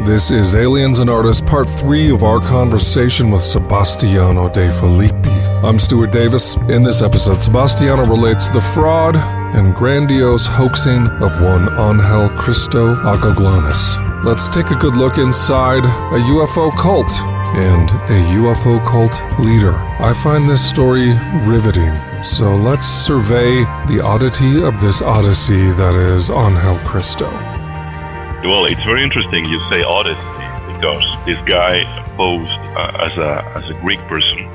This is Aliens and Artists Part 3 of our conversation with Sebastiano De Filippi. I'm Stuart Davis. In this episode, Sebastiano relates the fraud and grandiose hoaxing of one Angel Cristo Acoglanis. Let's take a good look inside a UFO cult and a UFO cult leader. I find this story riveting, so let's survey the oddity of this odyssey that is Angel Cristo. Well, it's very interesting you say odyssey because this guy posed as a Greek person.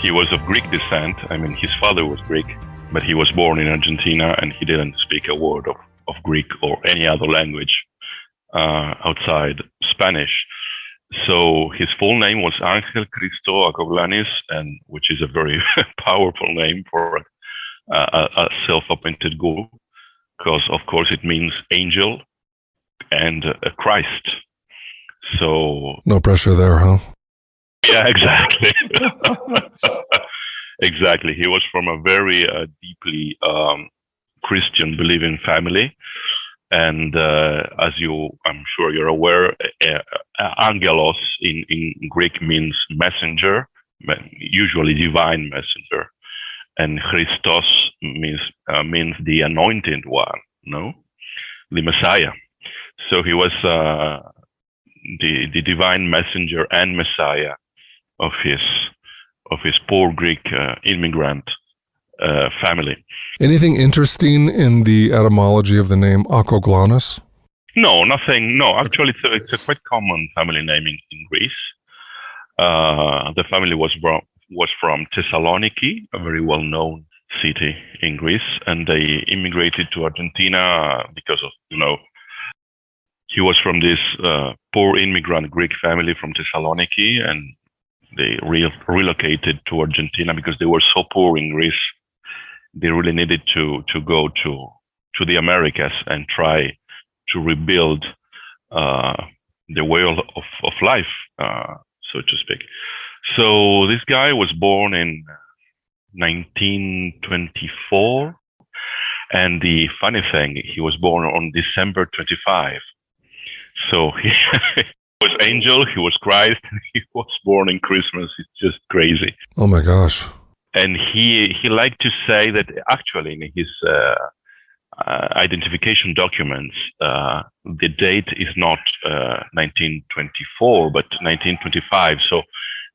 He was of Greek descent. I mean, his father was Greek, but he was born in Argentina and he didn't speak a word of Greek or any other language outside Spanish. So his full name was Angel Cristo Acoglanis, and which is a very powerful name for a self-appointed guru, because of course it means angel and Christ. So no pressure there, huh? Yeah, exactly. Exactly. He was from a very deeply Christian believing family. And as I'm sure you're aware, angelos in Greek means messenger, usually divine messenger. And Christos means the anointed one, no? The Messiah. So he was the divine messenger and Messiah of his poor Greek immigrant family. Anything interesting in the etymology of the name Acoglanis? No, nothing. No, actually, it's a quite common family name in Greece. The family was from Thessaloniki, a very well-known city in Greece, and they immigrated to Argentina because of, he was from this poor immigrant Greek family from Thessaloniki, and they relocated to Argentina because they were so poor in Greece. They really needed to go to the Americas and try to rebuild the way of life, so to speak. So this guy was born in 1924, and the funny thing, he was born on December 25. So he was angel, he was Christ, he was born in Christmas. It's just crazy. Oh my gosh. And he liked to say that actually in his identification documents, the date is not 1924, but 1925. So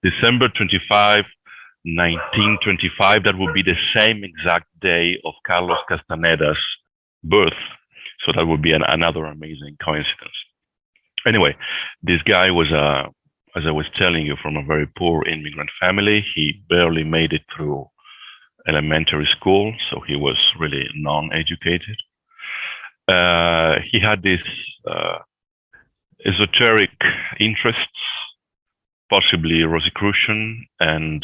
December 25, 1925, that would be the same exact day of Carlos Castaneda's birth. So that would be another amazing coincidence. Anyway, this guy was, as I was telling you, from a very poor immigrant family. He barely made it through elementary school, so he was really non-educated. He had these esoteric interests, possibly Rosicrucian and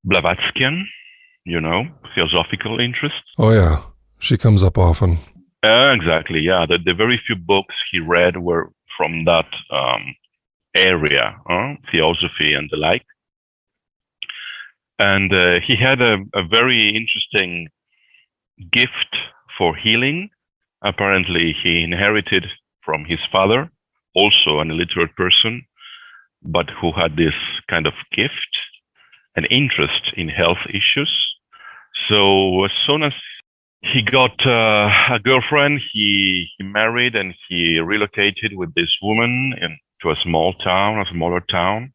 Blavatskian, theosophical interests. Oh yeah, she comes up often. Exactly, yeah. The very few books he read were from that area, theosophy and the like. And he had a very interesting gift for healing. Apparently, he inherited from his father, also an illiterate person, but who had this kind of gift, an interest in health issues. So as soon as he got a girlfriend, he married, and he relocated with this woman to a smaller town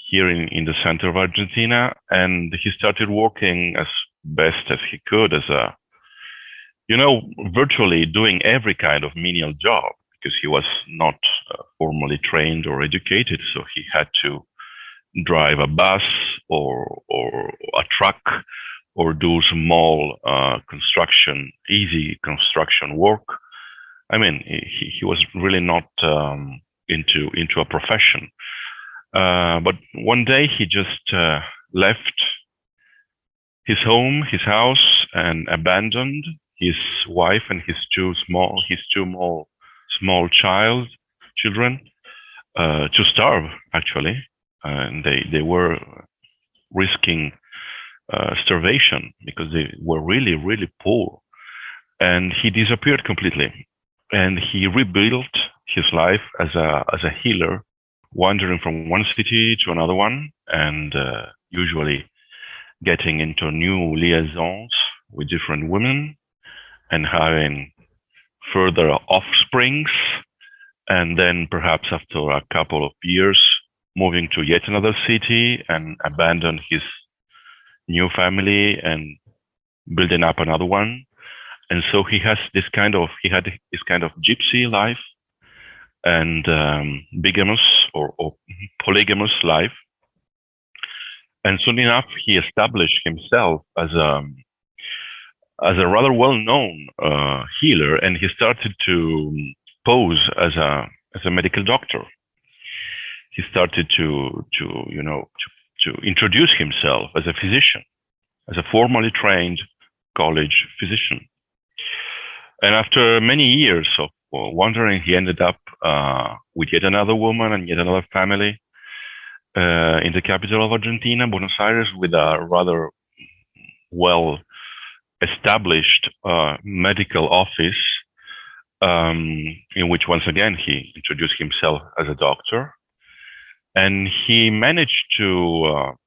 here in the center of Argentina. And he started working as best as he could as virtually doing every kind of menial job, because he was not formally trained or educated. So he had to drive a bus or a truck, or do small easy construction work. I mean, he was really not into a profession. But one day he just left his house, and abandoned his wife and his two small children to starve, actually. And they were risking starvation because they were really, really poor. And he disappeared completely. and he rebuilt his life as a healer, wandering from one city to another one, and usually getting into new liaisons with different women and having further offsprings, and then perhaps after a couple of years moving to yet another city and abandon his new family and building up another one. And so he had this kind of gypsy life and bigamous or polygamous life. And soon enough, he established himself as a rather well-known healer, and he started to pose as a medical doctor. He started to introduce himself as a physician, as a formally trained college physician. And after many years of wandering, he ended up with yet another woman and yet another family in the capital of Argentina, Buenos Aires, with a rather well-established medical office, in which once again he introduced himself as a doctor, and he managed to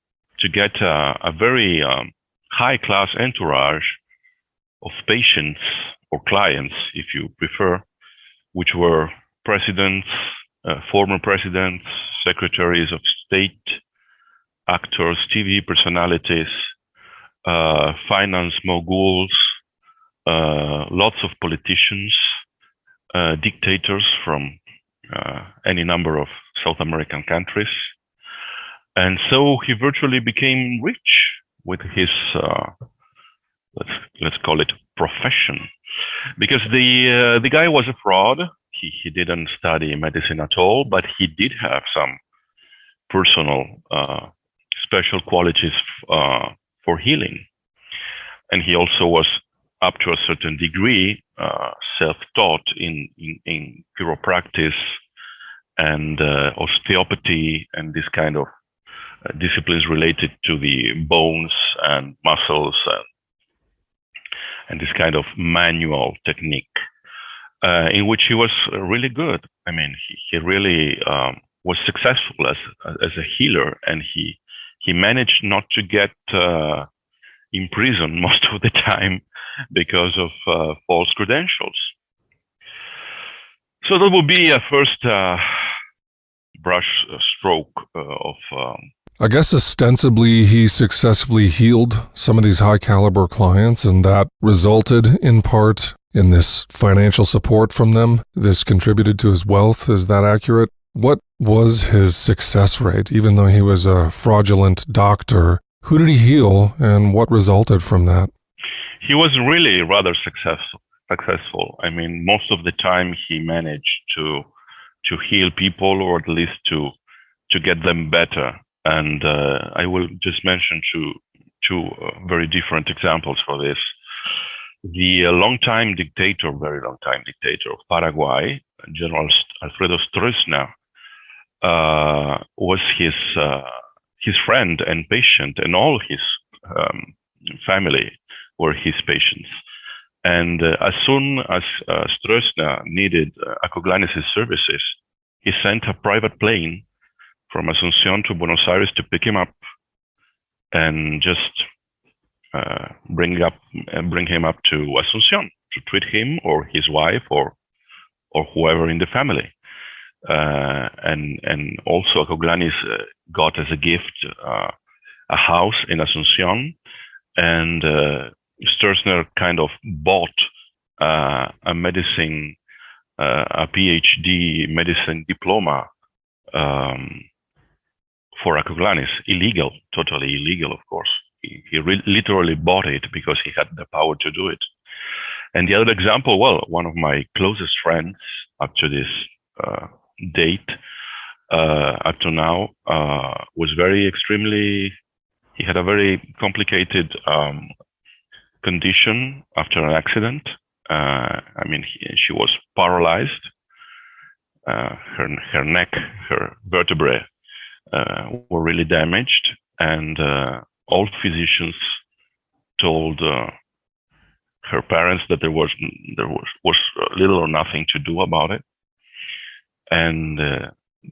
get a very high-class entourage of patients or clients, if you prefer, which were presidents, former presidents, secretaries of state, actors, TV personalities, finance moguls, lots of politicians, dictators from any number of South American countries. And so he virtually became rich with his, let's call it profession, because the guy was a fraud. He didn't study medicine at all, but he did have some personal special qualities for healing. And he also was, up to a certain degree, self-taught in chiropractic and osteopathy and this kind of disciplines related to the bones and muscles and this kind of manual technique, in which he was really good. I mean, he really was successful as a healer, and he managed not to get imprisoned most of the time because of false credentials. So that would be a first brush stroke of. I guess ostensibly he successfully healed some of these high caliber clients, and that resulted in part in this financial support from them. This contributed to his wealth. Is that accurate? What was his success rate? Even though he was a fraudulent doctor, who did he heal, and what resulted from that? He was really rather successful. I mean, most of the time he managed to heal people, or at least to get them better. And I will just mention two very different examples for this. The very long-time dictator of Paraguay, General Alfredo Stroessner, was his friend and patient, and all his family were his patients. And as soon as Stroessner needed Acoglanis' services, he sent a private plane from Asunción to Buenos Aires to pick him up and just bring him up to Asunción to treat him or his wife or whoever in the family. And also Acoglanis got as a gift a house in Asunción, and Stroessner kind of bought a medicine, a PhD medicine diploma for Acoglanis. Illegal, totally illegal, of course. He literally bought it because he had the power to do it. And the other example, well, one of my closest friends up to this date, up to now, was he had a very complicated condition after an accident. I mean, she was paralyzed. Her neck, her vertebrae were really damaged, and all physicians told her parents that there was little or nothing to do about it, and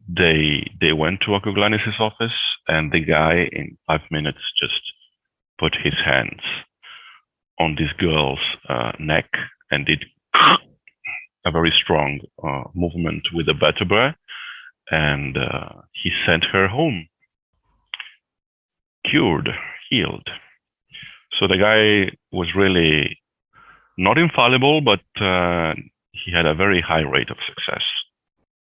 they went to Akoglanis' office, and the guy in 5 minutes just put his hands on this girl's neck and did a very strong movement with the vertebrae, and he sent her home, cured, healed. So the guy was really not infallible, but he had a very high rate of success.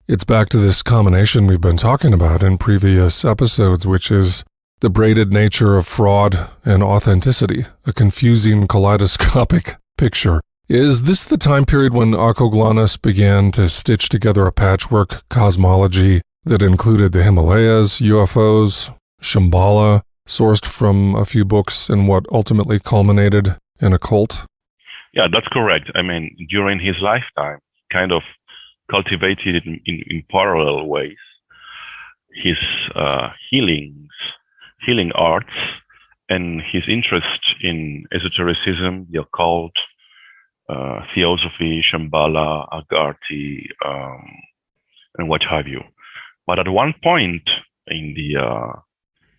It's back to this combination we've been talking about in previous episodes, which is the braided nature of fraud and authenticity, a confusing kaleidoscopic picture. Is this the time period when Akoglanis began to stitch together a patchwork cosmology that included the Himalayas, UFOs, Shambhala, sourced from a few books, and what ultimately culminated in a cult? Yeah, that's correct. I mean, during his lifetime, kind of cultivated in parallel ways his healing arts and his interest in esotericism, the occult, theosophy, Shambhala, Agartha, and what have you. But at one point in the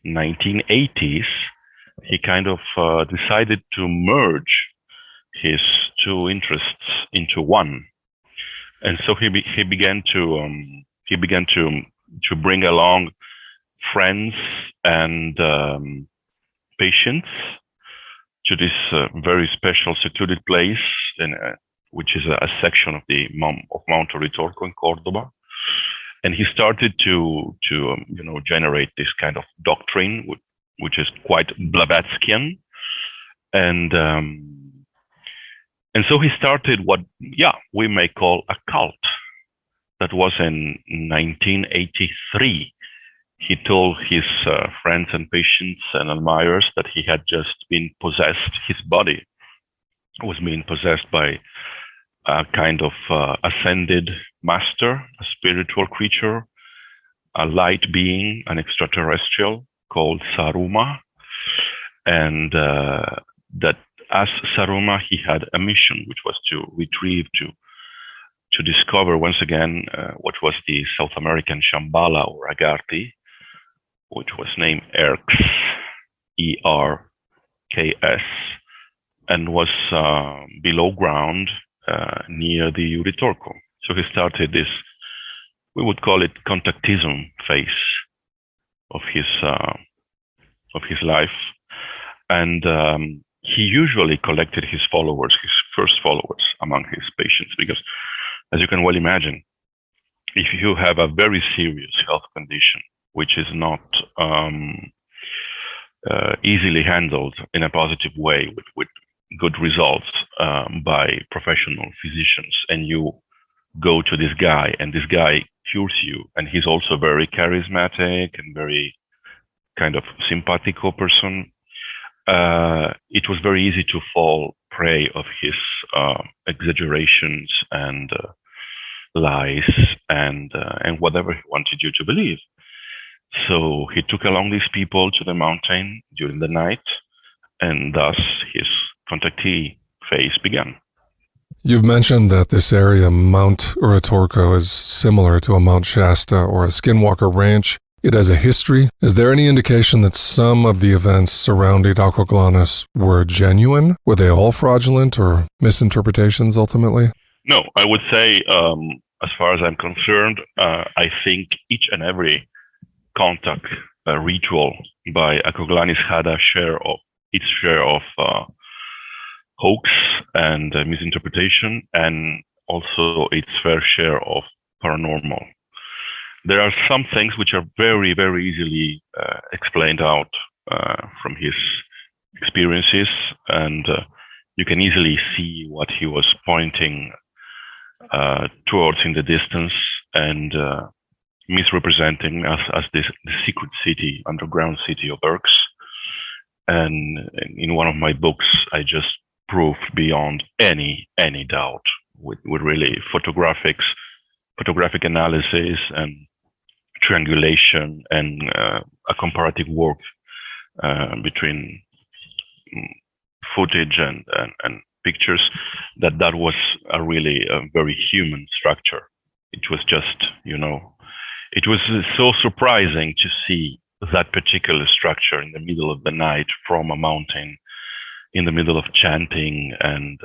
1980s, he kind of decided to merge his two interests into one, and so he began to bring along friends and patients to this very special secluded place, which is a section of Mount Uritorco in Cordoba. And he started to generate this kind of doctrine, which is quite Blavatskian, and so he started what we may call a cult. That was in 1983. He told his friends and patients and admirers that he had just been possessed. His body was being possessed by a kind of ascended master, a spiritual creature, a light being, an extraterrestrial called Saruma, and that as Saruma, he had a mission, which was to retrieve, to discover once again what was the South American Shambhala or Agartha, which was named ERKS, ERKS, and was below ground near the Uritorco. So he started this, we would call it contactism phase of his life, and he usually collected his followers, his first followers among his patients, because as you can well imagine, if you have a very serious health condition, which is not easily handled in a positive way with good results by professional physicians, and you go to this guy and this guy cures you, and he's also very charismatic and very kind of simpatico person, it was very easy to fall prey of his exaggerations and lies and whatever he wanted you to believe. So he took along these people to the mountain during the night, and thus his contactee phase began. You've mentioned that this area, Mount Uritorco, is similar to a Mount Shasta or a Skinwalker Ranch. It has a history. Is there any indication that some of the events surrounding Akoglanis were genuine? Were they all fraudulent or misinterpretations ultimately? No, I would say, as far as I'm concerned, I think each and every contact ritual by Akoglanis had its share of hoax and misinterpretation, and also its fair share of paranormal. There are some things which are very, very easily explained out from his experiences, and you can easily see what he was pointing towards in the distance and misrepresenting as the secret city, underground city of Erks. And in one of my books, I just proved beyond any doubt with really photographic analysis and triangulation and a comparative work between footage and pictures, that was a really very human structure. It was just, it was so surprising to see that particular structure in the middle of the night from a mountain, in the middle of chanting, and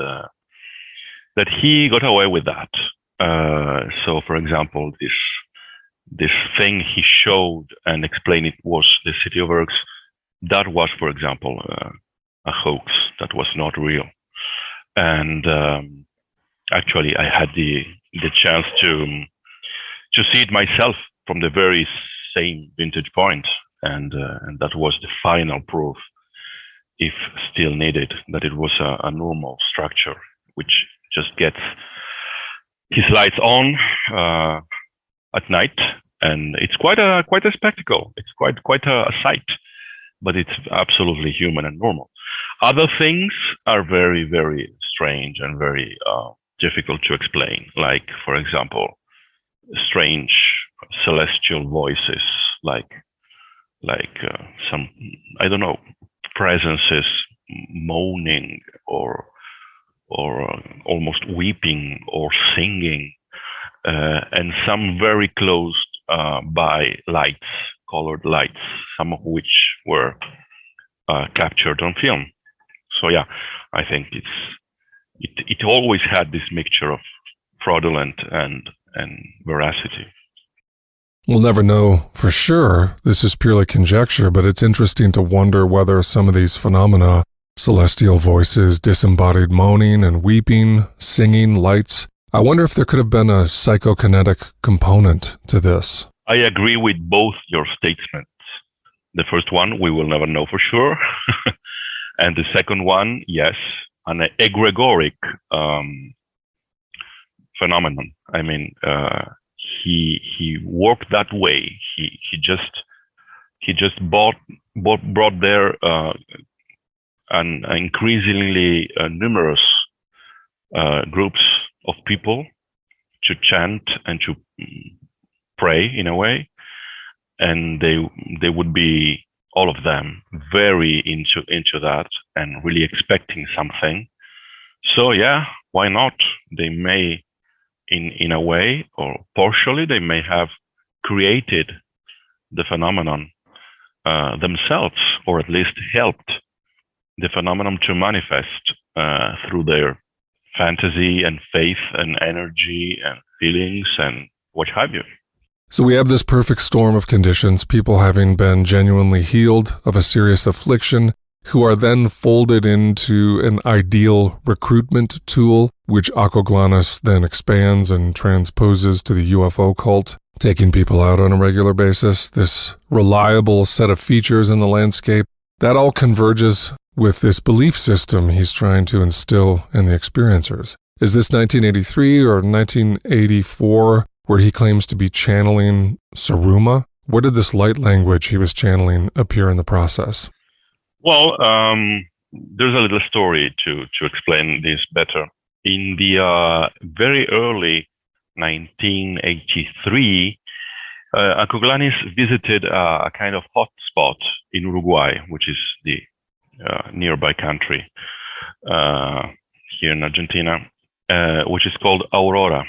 that he got away with that. So, for example, this thing he showed and explained it was the city of Ergs. That was, for example, a hoax. That was not real. And actually, I had the chance to see it myself from the very same vintage point, and that was the final proof, if still needed, that it was a normal structure which just gets his lights on at night, and it's quite a spectacle. It's quite a sight, but it's absolutely human and normal. Other things are very, very strange and very difficult to explain. Like, for example, strange celestial voices, like some, I don't know, presences moaning or almost weeping or singing, and some very close by lights, colored lights, some of which were captured on film. So yeah, I think it always had this mixture of fraudulent and veracity. We'll never know for sure. This is purely conjecture, but it's interesting to wonder whether some of these phenomena, celestial voices, disembodied moaning and weeping, singing, lights, I wonder if there could have been a psychokinetic component to this. I agree with both your statements. The first one, we will never know for sure. And the second one, yes, an egregoric phenomenon. I mean, he worked that way. He just brought there an increasingly numerous groups of people to chant and to pray in a way, and they would be, all of them, very into that and really expecting something. So yeah, why not? They may, in a way or partially, they may have created the phenomenon themselves, or at least helped the phenomenon to manifest through their fantasy and faith and energy and feelings and what have you. So we have this perfect storm of conditions, people having been genuinely healed of a serious affliction, who are then folded into an ideal recruitment tool, which Akoglanis then expands and transposes to the UFO cult, taking people out on a regular basis. This reliable set of features in the landscape, that all converges with this belief system he's trying to instill in the experiencers. Is this 1983 or 1984 where he claims to be channeling Saruma? Where did this light language he was channeling appear in the process? Well, there's a little story to explain this better. In the very early 1983, Akoglanis visited a kind of hot spot in Uruguay, which is the nearby country here in Argentina, which is called Aurora,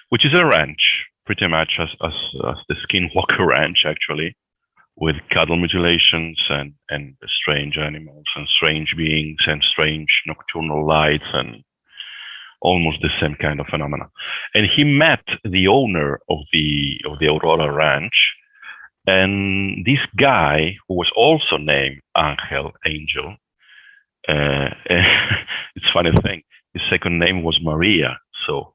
which is a ranch, pretty much as the Skinwalker Ranch, actually, with cattle mutilations and strange animals and strange beings and strange nocturnal lights and almost the same kind of phenomena. And he met the owner of the Aurora Ranch, and this guy, who was also named Angel, it's a funny thing, his second name was Maria. So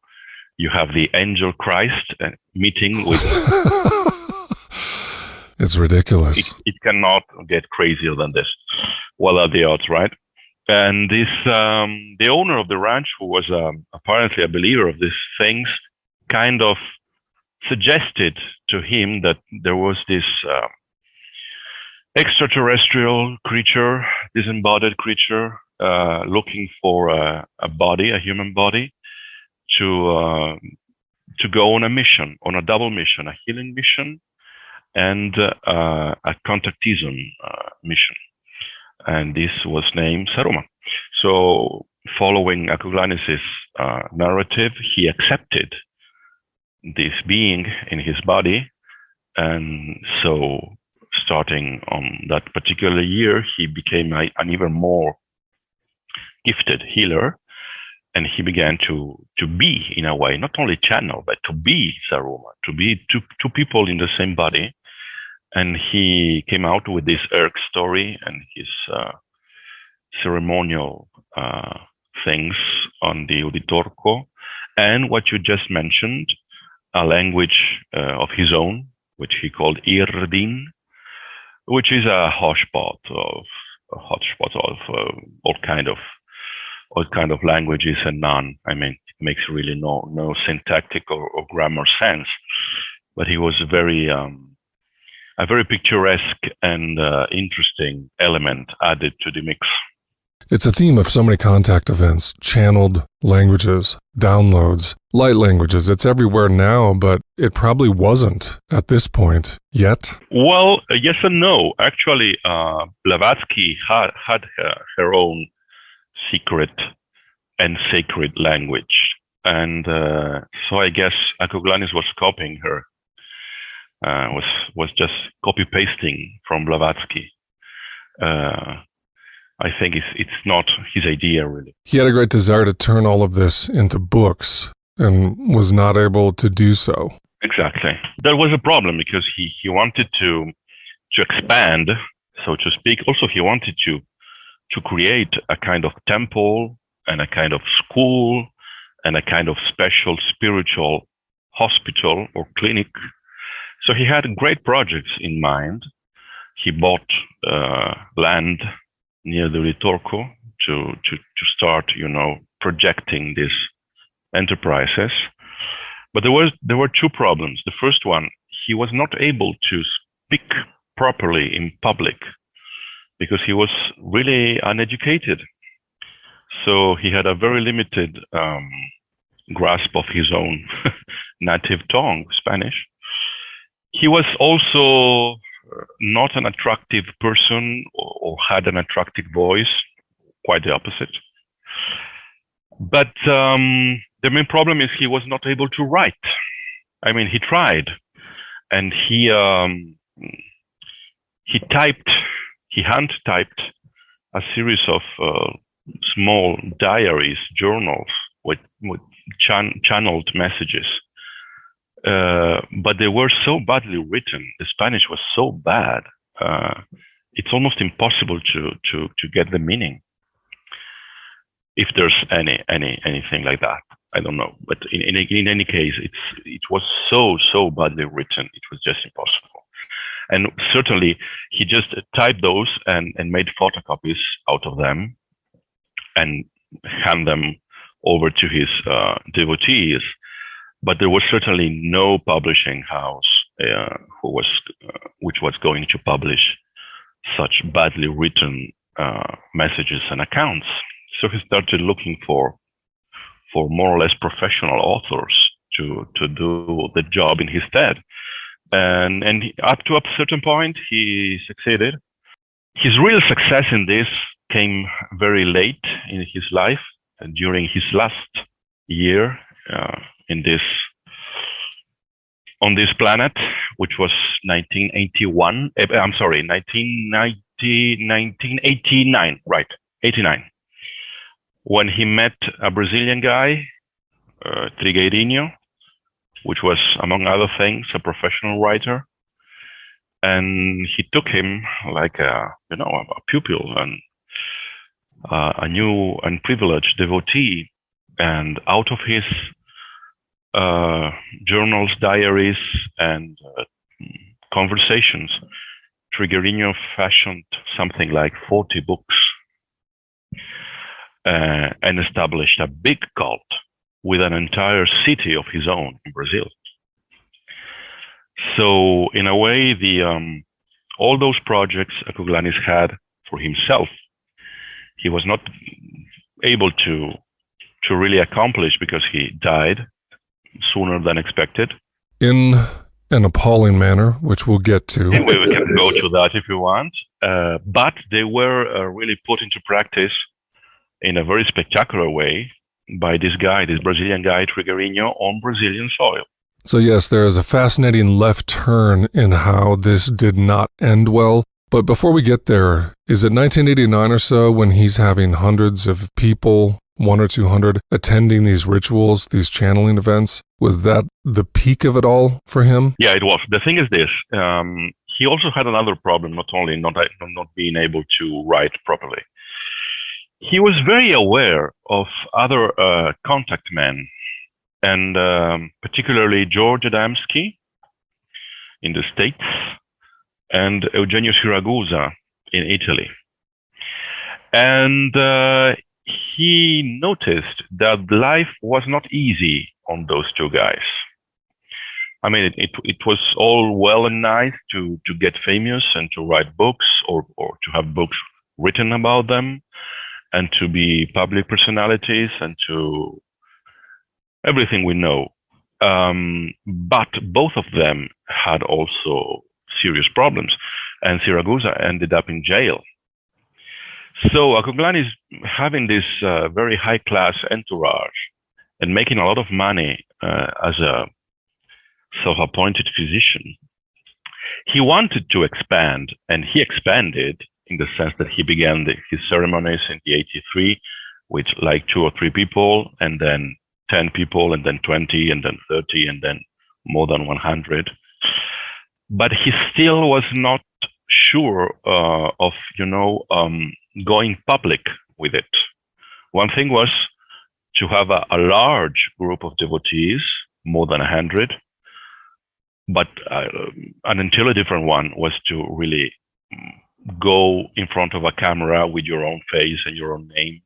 you have the angel Christ meeting with... It's ridiculous. It cannot get crazier than this. What are the odds, right? And this, the owner of the ranch, who was apparently a believer of these things, kind of suggested to him that there was this extraterrestrial creature, disembodied creature, looking for a body, a human body, to go on a mission, on a double mission, a healing mission and a contactism mission. And this was named Saruma. So following Akuglanis' narrative, he accepted this being in his body. And so starting on that particular year, he became an even more gifted healer. And he began to be, in a way, not only channel, but to be Zaruma, to be two people in the same body. And he came out with this Erk story and his ceremonial things on the Uritorco, and what you just mentioned, a language of his own, which he called Irdin, which is a hodgepodge of all kind of languages, and none. I mean, it makes really no syntactic or grammar sense. But he was a very picturesque and interesting element added to the mix. It's a theme of so many contact events, channeled languages, downloads, light languages. It's everywhere now, but it probably wasn't at this point yet. Well, yes and no. Actually, Blavatsky had her own secret and sacred language. And so I guess Akuglanis was copying her, was just copy-pasting from Blavatsky. I think it's not his idea, really. He had a great desire to turn all of this into books and was not able to do so. Exactly. That was a problem because he wanted to expand, so to speak. Also, he wanted to create a kind of temple and a kind of school and a kind of special spiritual hospital or clinic. So he had great projects in mind. He bought land near the Ritorco to start, projecting these enterprises. But there were two problems. The first one, he was not able to speak properly in public because he was really uneducated. So he had a very limited grasp of his own native tongue, Spanish. He was also not an attractive person or had an attractive voice, quite the opposite. But the main problem is he was not able to write. I mean, he tried, and he hand-typed a series of small diaries, journals with channeled messages. But they were so badly written. The Spanish was so bad. It's almost impossible to get the meaning. If there's anything like that, I don't know. But in any case, it was so badly written. It was just impossible. And certainly, he just typed those and made photocopies out of them and hand them over to his devotees. But there was certainly no publishing house which was going to publish such badly written messages and accounts. So he started looking for more or less professional authors to do the job in his stead. And up to a certain point, he succeeded. His real success in this came very late in his life, during his last year on this planet, which was 1989, right, 89. When he met a Brazilian guy, Trigueirinho, which was, among other things, a professional writer. And he took him like a pupil and a new and privileged devotee. And out of his journals, diaries, and conversations, Trigueirinho fashioned something like 40 books and established a big cult with an entire city of his own in Brazil. So in a way, all those projects Akuglanis had for himself, he was not able to really accomplish because he died sooner than expected. In an appalling manner, which we'll get to. Yeah, we can go to that if you want. But they were really put into practice in a very spectacular way by this guy, this Brazilian guy, Trigueirinho, on Brazilian soil. So yes, there is a fascinating left turn in how this did not end well. But before we get there, is it 1989 or so when he's having hundreds of people, 100 or 200, attending these rituals, these channeling events? Was that the peak of it all for him? Yeah, it was. The thing is this. He also had another problem, not only not being able to write properly. He was very aware of other contact men, and particularly George Adamski in the States, and Eugenio Siragusa in Italy. And he noticed that life was not easy on those two guys. I mean, it was all well and nice to get famous and to write books or to have books written about them and to be public personalities and to everything we know. But both of them had also serious problems, and Siragusa ended up in jail. So Acoglani is having this very high-class entourage and making a lot of money as a self-appointed physician. He wanted to expand, and he expanded in the sense that he began his ceremonies in the 83 with like 2 or 3 people, and then 10 people, and then 20, and then 30, and then more than 100. But he still was not sure of, going public with it. One thing was to have a large group of devotees, more than 100. But an entirely different one was to really go in front of a camera with your own face and your own name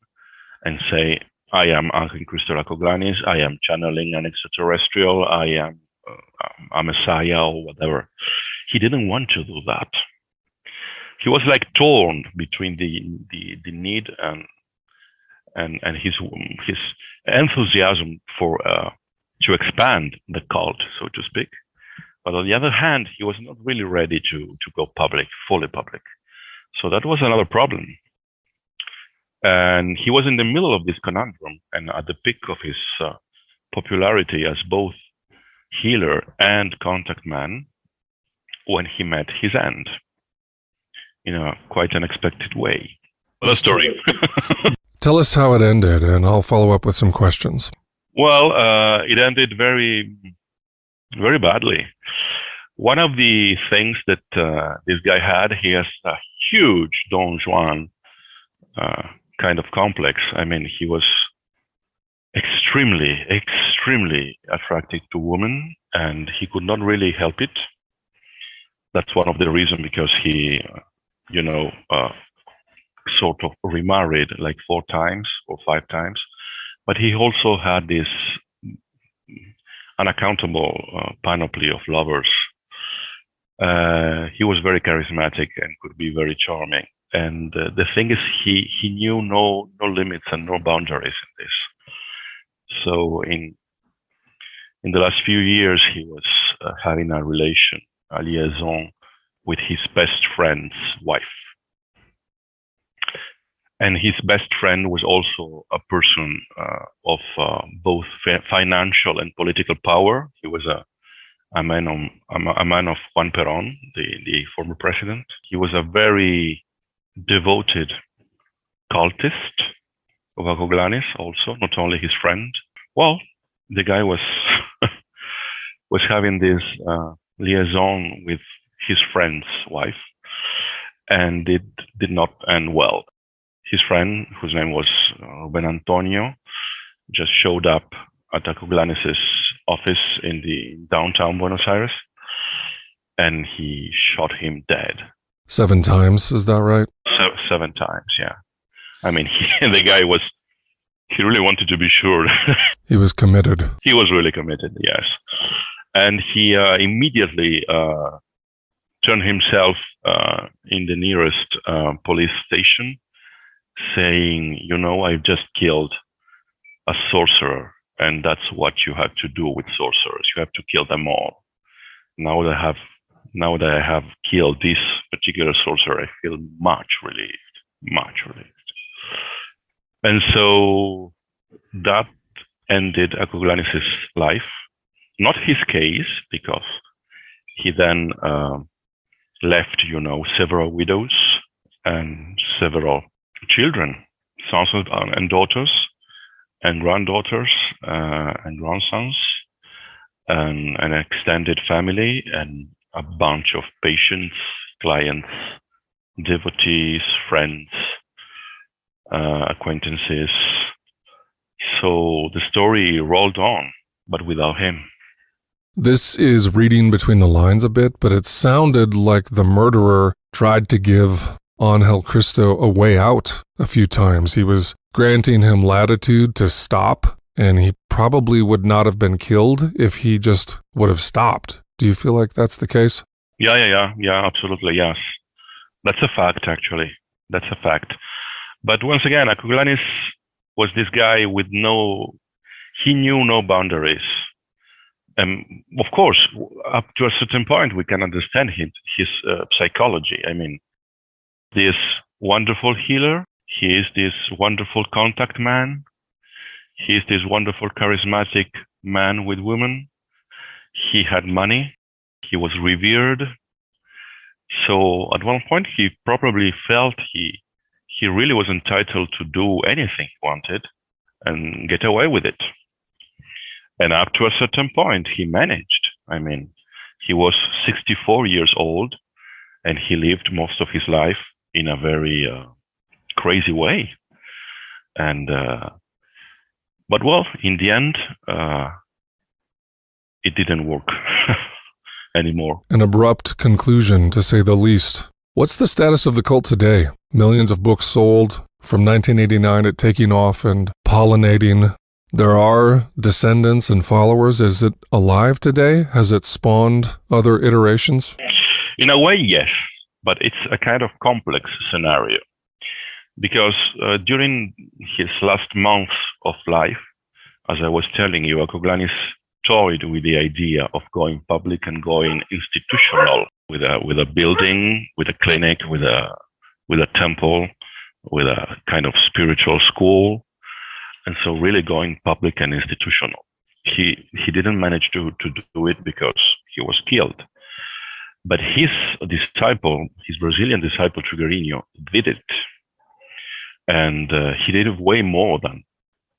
and say, I am Ángel Cristo Acoglani, I am channeling an extraterrestrial, I am a messiah or whatever. He didn't want to do that. He was like torn between the need and his enthusiasm for to expand the cult, so to speak. But on the other hand, he was not really ready to go public, fully public. So that was another problem. And he was in the middle of this conundrum and at the peak of his popularity as both healer and contact man when he met his end in a quite unexpected way. What a story. Tell us how it ended, and I'll follow up with some questions. Well, it ended very, very badly. One of the things that this guy had, he has a huge Don Juan kind of complex. I mean, he was extremely, extremely attracted to women, and he could not really help it. That's one of the reasons because he, sort of remarried like 4 times or 5 times. But he also had this unaccountable panoply of lovers. He was very charismatic and could be very charming. And the thing is, he knew no limits and no boundaries in this. So in the last few years, he was having a liaison with his best friend's wife. And his best friend was also a person of both financial and political power. He was a man of Juan Perón, the former president. He was a very devoted cultist of Acoglani's also, not only his friend. Well, the guy was was having this liaison with his friend's wife, and it did not end well. His friend, whose name was Ruben Antonio, just showed up at Acoglani's office in the downtown Buenos Aires, and he shot him dead. 7 times, is that right? 7 times, yeah. I mean, the guy he really wanted to be sure. He was committed. He was really committed, yes. And he immediately turned himself in the nearest police station, saying, I've just killed a sorcerer, and that's what you have to do with sorcerers. You have to kill them all. Now that I have killed this particular sorcerer, I feel much relieved. And so that ended Akuglanis' life. Not his case, because he then left, several widows and several children, sons and daughters, and granddaughters and grandsons, and an extended family, and a bunch of patients, clients, devotees, friends, acquaintances. So the story rolled on, but without him. This is reading between the lines a bit, but it sounded like the murderer tried to give Angel Cristo a way out a few times. He was granting him latitude to stop, and he probably would not have been killed if he just would have stopped. Do you feel like that's the case? Yeah, absolutely, yes. That's a fact, actually. That's a fact. But once again, Akuglanis was this guy with he knew no boundaries. Of course, up to a certain point, we can understand his psychology. I mean, this wonderful healer, he is this wonderful contact man, he is this wonderful charismatic man with women. He had money, he was revered. So at one point, he probably felt he really was entitled to do anything he wanted and get away with it. And up to a certain point, he managed. I mean, he was 64 years old, and he lived most of his life in a very crazy way. And but well, in the end, it didn't work anymore. An abrupt conclusion, to say the least. What's the status of the cult today? Millions of books sold, from 1989 at taking off and pollinating. There are descendants and followers. Is it alive today? Has it spawned other iterations? In a way, yes, but it's a kind of complex scenario. Because during his last months of life, as I was telling you, Akuglanis toyed with the idea of going public and going institutional, with a building, with a clinic, with a temple, with a kind of spiritual school. And so really going public and institutional. He didn't manage to do it because he was killed. But his Brazilian disciple, Trigueirinho, did it. And he did it way more than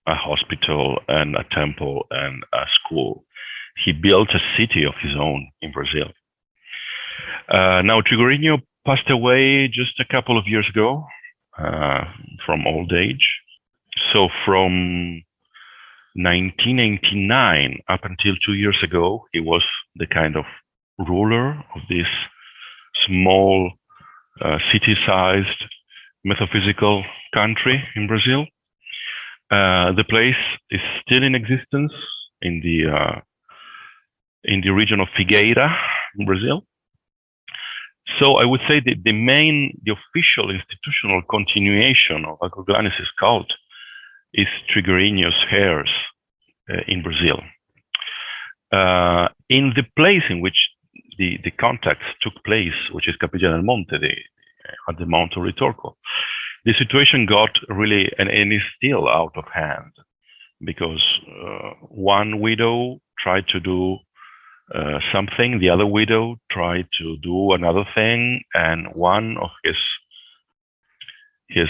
a hospital and a temple and a school. He built a city of his own in Brazil. Now, Trigueirinho passed away just a couple of years ago from old age. So from 1989 up until 2 years ago, he was the kind of ruler of this small, city-sized, metaphysical country in Brazil. The place is still in existence in the region of Figueira in Brazil. So I would say that the official institutional continuation of Akuglanis' cult is Trigueirinho's heirs in Brazil. In the place in which the contacts took place, which is Capilla del Monte, at the Mount of Ritorco, the situation got really, and is still out of hand, because one widow tried to do something, the other widow tried to do another thing, and one of his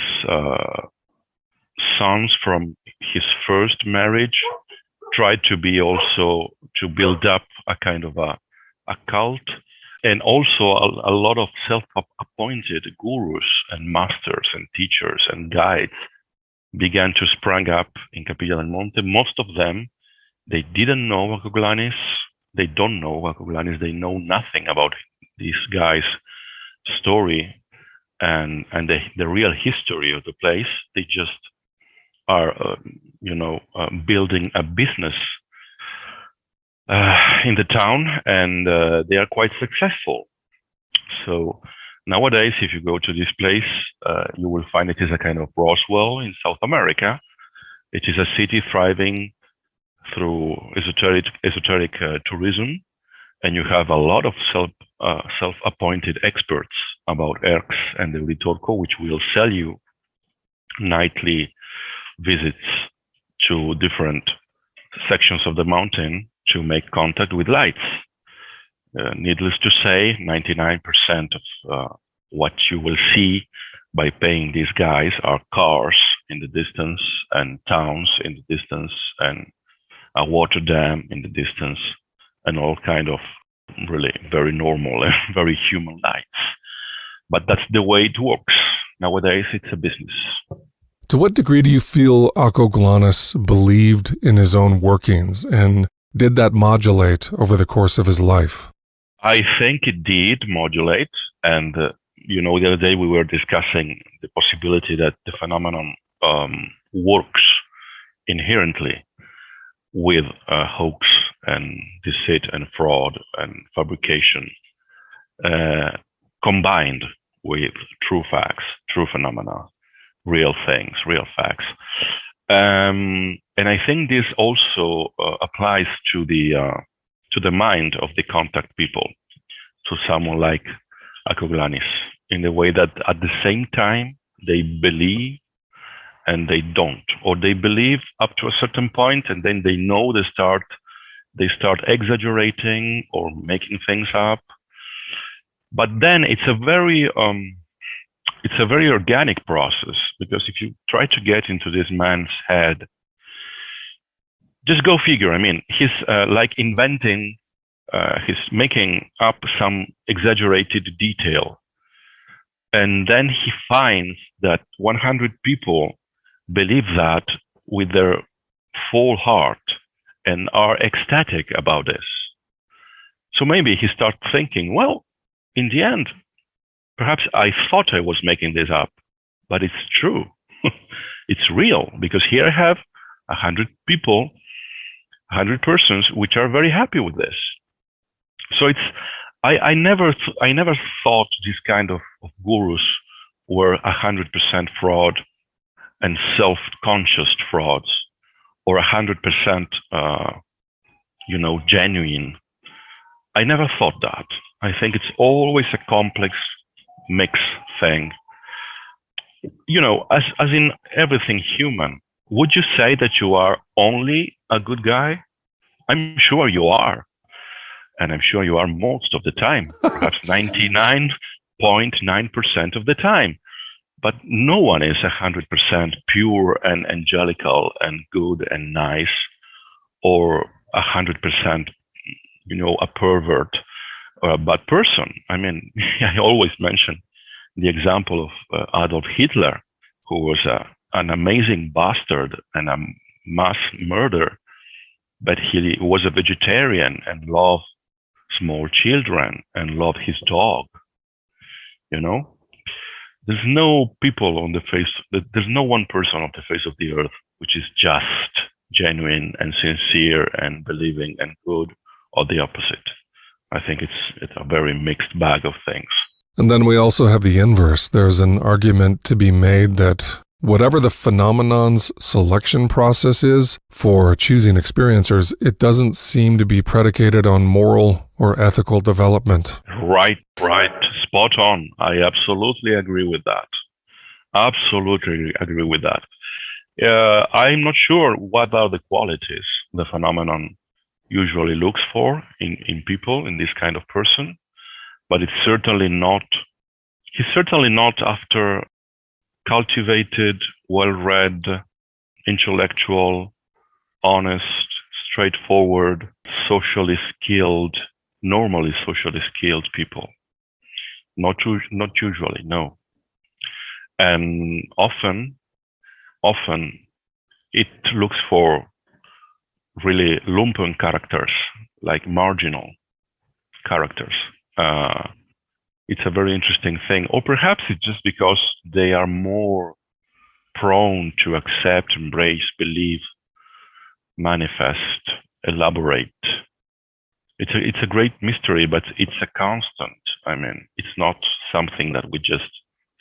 sons from his first marriage tried to build up a kind of a cult, and also a lot of self-appointed gurus and masters and teachers and guides began to spring up in Capilla del Monte. Most of them, they didn't know Akuglanis. They don't know Akuglanis. They know nothing about this guy's story and the real history of the place. They just are, building a business in the town, and they are quite successful. So nowadays, if you go to this place, you will find it is a kind of Roswell in South America. It is a city thriving through esoteric tourism, and you have a lot of self-appointed experts about Erx and the Ritorco, which will sell you nightly visits to different sections of the mountain to make contact with lights. Needless to say, 99% of what you will see by paying these guys are cars in the distance and towns in the distance and a water dam in the distance and all kind of really very normal and very human lights. But that's the way it works. Nowadays, it's a business. To what degree do you feel Acoglanis believed in his own workings, and did that modulate over the course of his life? I think it did modulate. And, the other day we were discussing the possibility that the phenomenon works inherently with hoax and deceit and fraud and fabrication combined with true facts, true phenomena, real things, real facts. And I think this also applies to the mind of the contact people, to someone like Acoglanis, in the way that at the same time they believe and they don't, or they believe up to a certain point and then they know they start exaggerating or making things up. But then it's a very organic process, because if you try to get into this man's head, just go figure. I mean, he's like inventing, he's making up some exaggerated detail. And then he finds that 100 people believe that with their full heart and are ecstatic about this. So maybe he starts thinking, well, in the end, perhaps I thought I was making this up, but it's true. It's real, because here I have 100 people, 100 persons, which are very happy with this. So I never thought this kind of gurus were 100% fraud and self-conscious frauds, or 100% genuine. I never thought that. I think it's always a complex mix thing. As in everything human, would you say that you are only a good guy? I'm sure you are. And I'm sure you are most of the time, perhaps 99.9% of the time. But no one is 100% pure and angelical and good and nice, or 100%, a pervert or a bad person. I mean, I always mention the example of Adolf Hitler, who was an amazing bastard and a mass murderer, but he was a vegetarian and loved small children and loved his dog. There's no there's no one person on the face of the earth which is just, genuine and sincere and believing and good, or the opposite. I think it's a very mixed bag of things. And then we also have the inverse. There's an argument to be made that whatever the phenomenon's selection process is for choosing experiencers, it doesn't seem to be predicated on moral or ethical development. Right. Spot on. I absolutely agree with that. I'm not sure what are the qualities the phenomenon usually looks for in people, in this kind of person, but he's certainly not after cultivated, well-read, intellectual, honest, straightforward, normally socially skilled people. Not usually, no. And often it looks for really lumpen characters, like marginal characters. It's a very interesting thing. Or perhaps it's just because they are more prone to accept, embrace, believe, manifest, elaborate. It's a great mystery, but it's a constant. I mean, it's not something that we just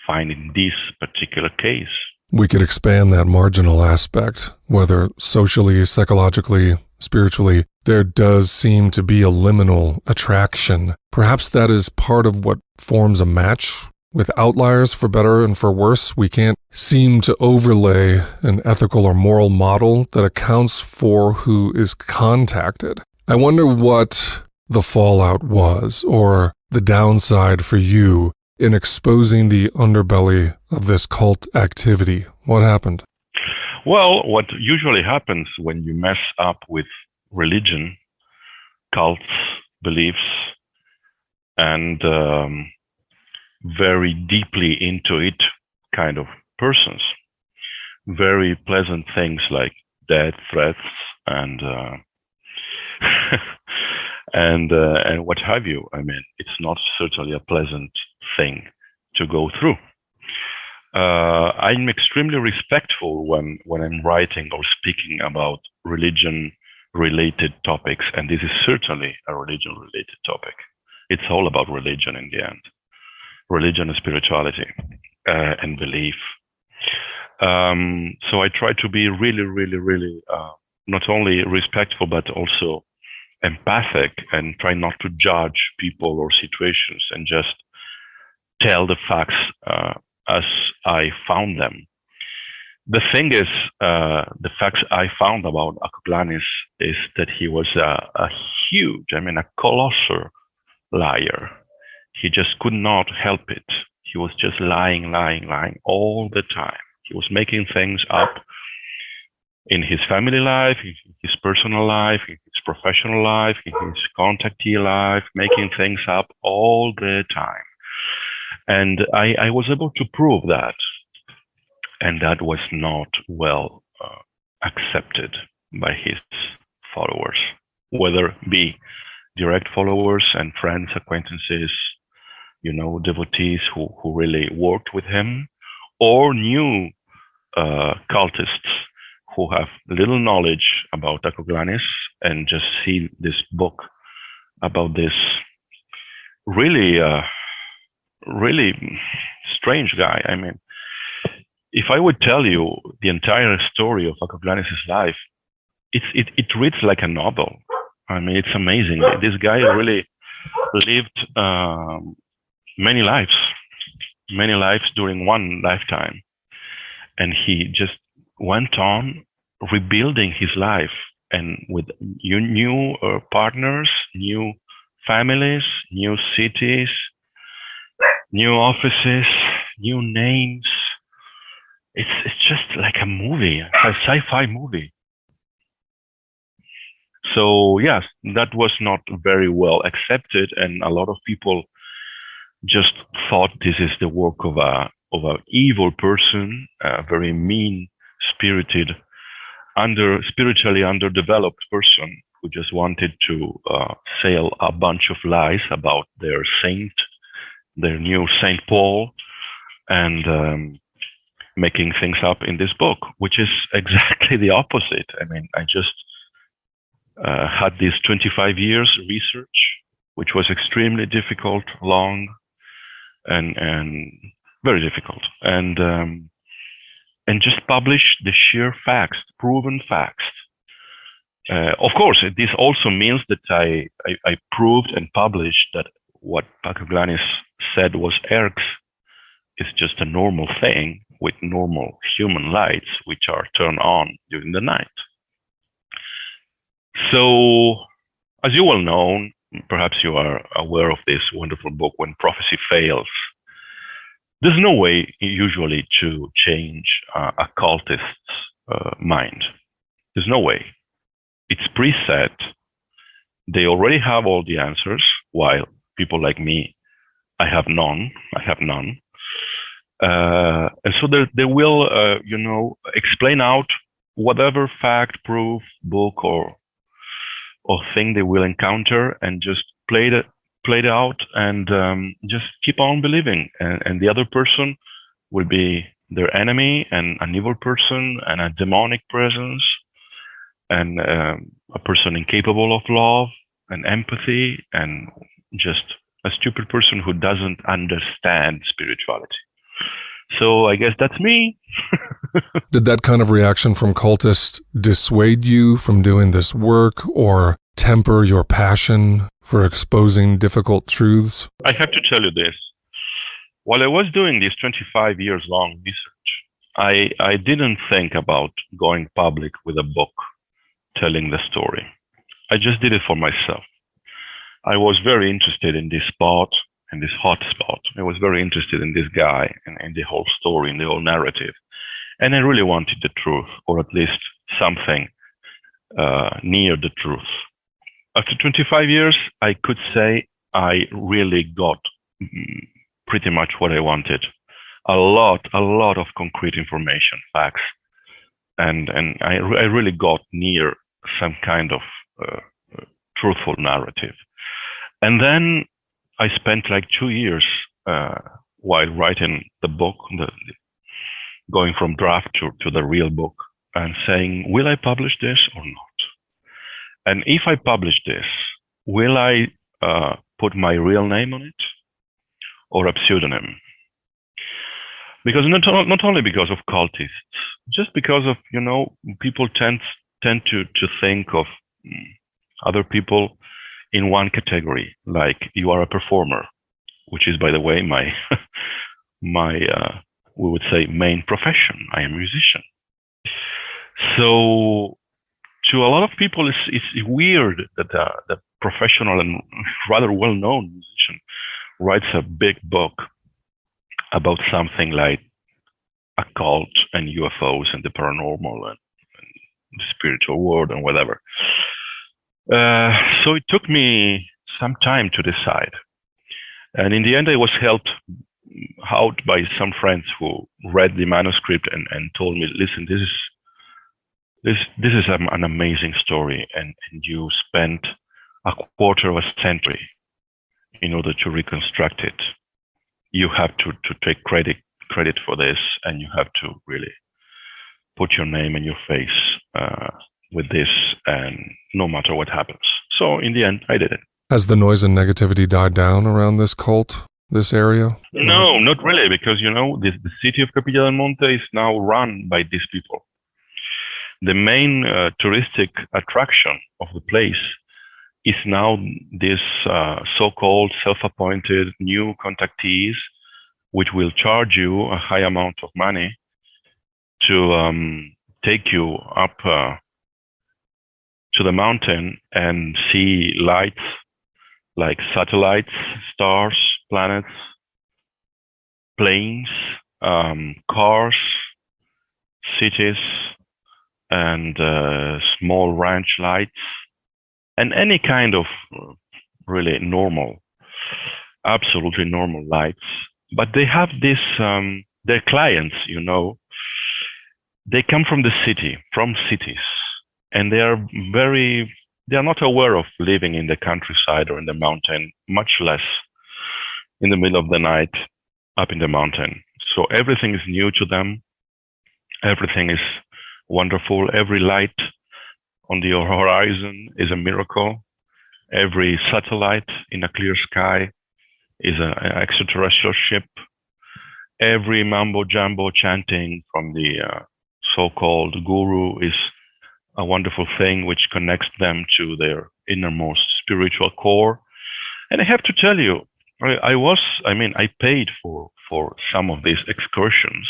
find in this particular case. We could expand that marginal aspect, whether socially, psychologically, spiritually. There does seem to be a liminal attraction. Perhaps that is part of what forms a match with outliers for better and for worse. We can't seem to overlay an ethical or moral model that accounts for who is contacted. I wonder what the fallout was, or the downside for you in exposing the underbelly of this cult activity. What happened? Well, what usually happens when you mess up with religion, cults, beliefs, and very deeply into it kind of persons, very pleasant things like death threats and and what have you. I mean, it's not certainly a pleasant thing to go through. I'm extremely respectful when I'm writing or speaking about religion-related topics, and this is certainly a religion-related topic. It's all about religion in the end, religion and spirituality and belief. So I try to be really, really, really not only respectful but also empathic, and try not to judge people or situations, and just tell the facts as I found them. The thing is, the facts I found about Akoglanis is that he was a huge, a colossal liar. He just could not help it. He was just lying all the time. He was making things up in his family life, in his personal life, in his professional life, in his contactee life, making things up all the time. And I was able to prove that. And that was not well accepted by his followers, whether be direct followers and friends, acquaintances, devotees who really worked with him, or new cultists who have little knowledge about Akoglanis and just see this book about this really, really strange guy. I mean, if I would tell you the entire story of Akoglanis' life, it reads like a novel. I mean, it's amazing. This guy really lived many lives during one lifetime. And he just went on rebuilding his life, and with new partners, new families, new cities, new offices, new names. It's just like a movie, a sci-fi movie. So yes, that was not very well accepted, and a lot of people just thought this is the work of an evil person, a very mean-spirited, spiritually underdeveloped person who just wanted to sell a bunch of lies about their saint, their new Saint Paul, and making things up in this book, which is exactly the opposite. I mean, I just had this 25 years research, which was extremely difficult, long, and very difficult, and just publish the sheer facts, proven facts. Of course, this also means that I proved and published that what Akoglanis said was ergs is just a normal thing with normal human lights, which are turned on during the night. So, as you well know, perhaps you are aware of this wonderful book, When Prophecy Fails. There's no way usually to change a cultist's mind. There's no way. It's preset. They already have all the answers, while people like me, I have none. And so they will, explain out whatever fact, proof, book, or thing they will encounter, and just play it out, and just keep on believing. And the other person will be their enemy, and an evil person, and a demonic presence, and a person incapable of love and empathy, and just a stupid person who doesn't understand spirituality. So I guess that's me. Did that kind of reaction from cultists dissuade you from doing this work, or temper your passion for exposing difficult truths? I have to tell you this. while I was doing this 25 years long research, I didn't think about going public with a book telling the story. I just did it for myself. I was very interested in this spot, in this hot spot. I was very interested in this guy and the whole story, in the whole narrative. And I really wanted the truth, or at least something near the truth. After 25 years, I could say I really got pretty much what I wanted. A lot of concrete information, facts, and I really got near some kind of truthful narrative. And then I spent like 2 years while writing the book, going from draft to the real book, and saying, will I publish this or not? And if I publish this, will I put my real name on it or a pseudonym? Because not only because of cultists, just because of, people tend to think of other people in one category, like you are a performer, which is, by the way, my we would say main profession. I am a musician. So to a lot of people, it's weird that the professional and rather well-known musician writes a big book about something like occult and UFOs and the paranormal and the spiritual world and whatever. So it took me some time to decide. And in the end, I was helped out by some friends who read the manuscript and told me, listen, this is an amazing story, and you spent a quarter of a century in order to reconstruct it. You have to take credit for this, and you have to really put your name and your face with this, and no matter what happens. So in the end, I did it. Has the noise and negativity died down around this cult, this area? No, not really, because, the city of Capilla del Monte is now run by these people. The main touristic attraction of the place is now this so-called self-appointed new contactees, which will charge you a high amount of money to take you up to the mountain and see lights like satellites, stars, planets, planes, cars, cities, and small ranch lights, and any kind of really normal, absolutely normal lights. But they have this, their clients, they come from the city, from cities, and they are not aware of living in the countryside or in the mountain, much less in the middle of the night up in the mountain. So everything is new to them. Everything is wonderful. Every light on the horizon is a miracle. Every satellite in a clear sky is an extraterrestrial ship. Every mambo jumbo chanting from the so-called guru is a wonderful thing which connects them to their innermost spiritual core. And I have to tell you, I paid for some of these excursions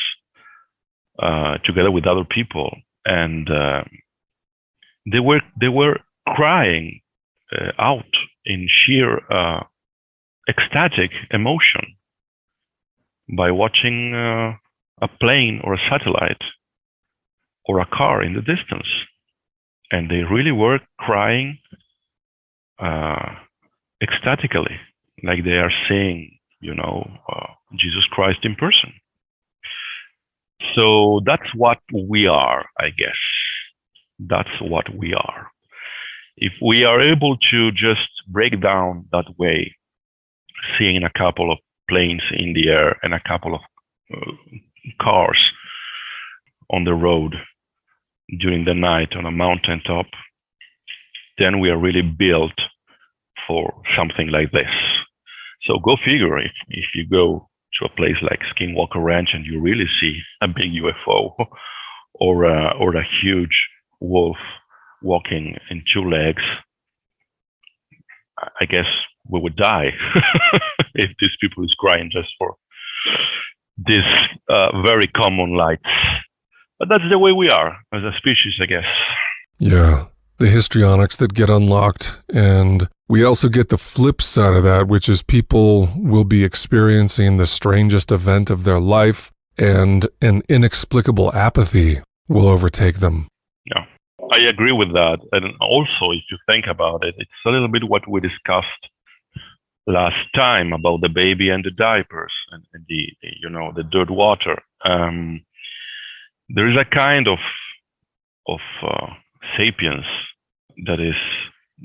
together with other people, and they were crying out in sheer ecstatic emotion by watching a plane or a satellite or a car in the distance. And they really were crying ecstatically, like they are seeing, Jesus Christ in person. So that's what we are, I guess. That's what we are. If we are able to just break down that way, seeing a couple of planes in the air and a couple of cars on the road during the night on a mountaintop, then we are really built for something like this. So go figure, if you go to a place like Skinwalker Ranch and you really see a big UFO or a huge wolf walking in two legs, I guess we would die if these people is crying just for these very common lights. But that's the way we are as a species, I guess. Yeah, the histrionics that get unlocked. And we also get the flip side of that, which is people will be experiencing the strangest event of their life, and an inexplicable apathy will overtake them. Yeah, I agree with that. And also, if you think about it, it's a little bit what we discussed last time about the baby and the diapers and the dirt water. There is a kind of sapiens that is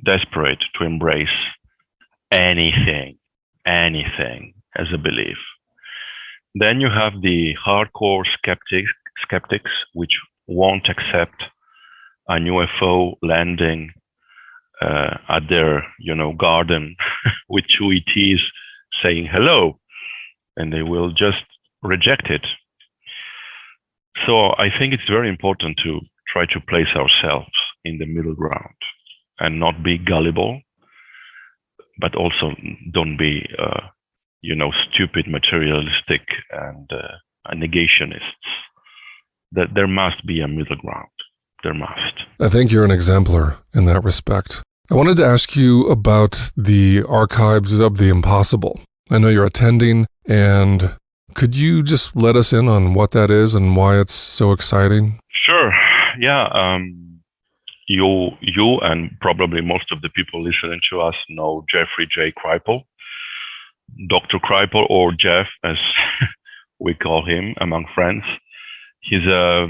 desperate to embrace anything as a belief. Then you have the hardcore skeptics which won't accept an UFO landing at their garden with two ETs saying hello, and they will just reject it. So I think it's very important to try to place ourselves in the middle ground and not be gullible, but also don't be stupid materialistic and negationists. That there must be a middle ground. There must. I think you're an exemplar in that respect. I wanted to ask you about the Archives of the Impossible. I know you're attending, and could you just let us in on what that is and why it's so exciting? Sure. Yeah. You and probably most of the people listening to us know Jeffrey J. Kripal, Dr. Kripal, or Jeff, as we call him among friends. He's a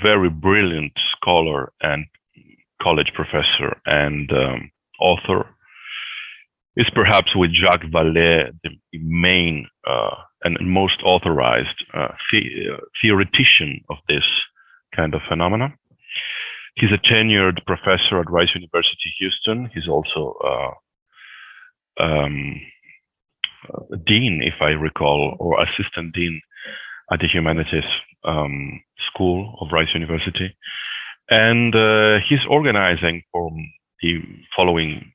very brilliant scholar and college professor and author. Is perhaps with Jacques Vallée the main and most authorized theoretician of this kind of phenomena. He's a tenured professor at Rice University, Houston. He's also dean, if I recall, or assistant dean at the Humanities School of Rice University. And he's organizing for the following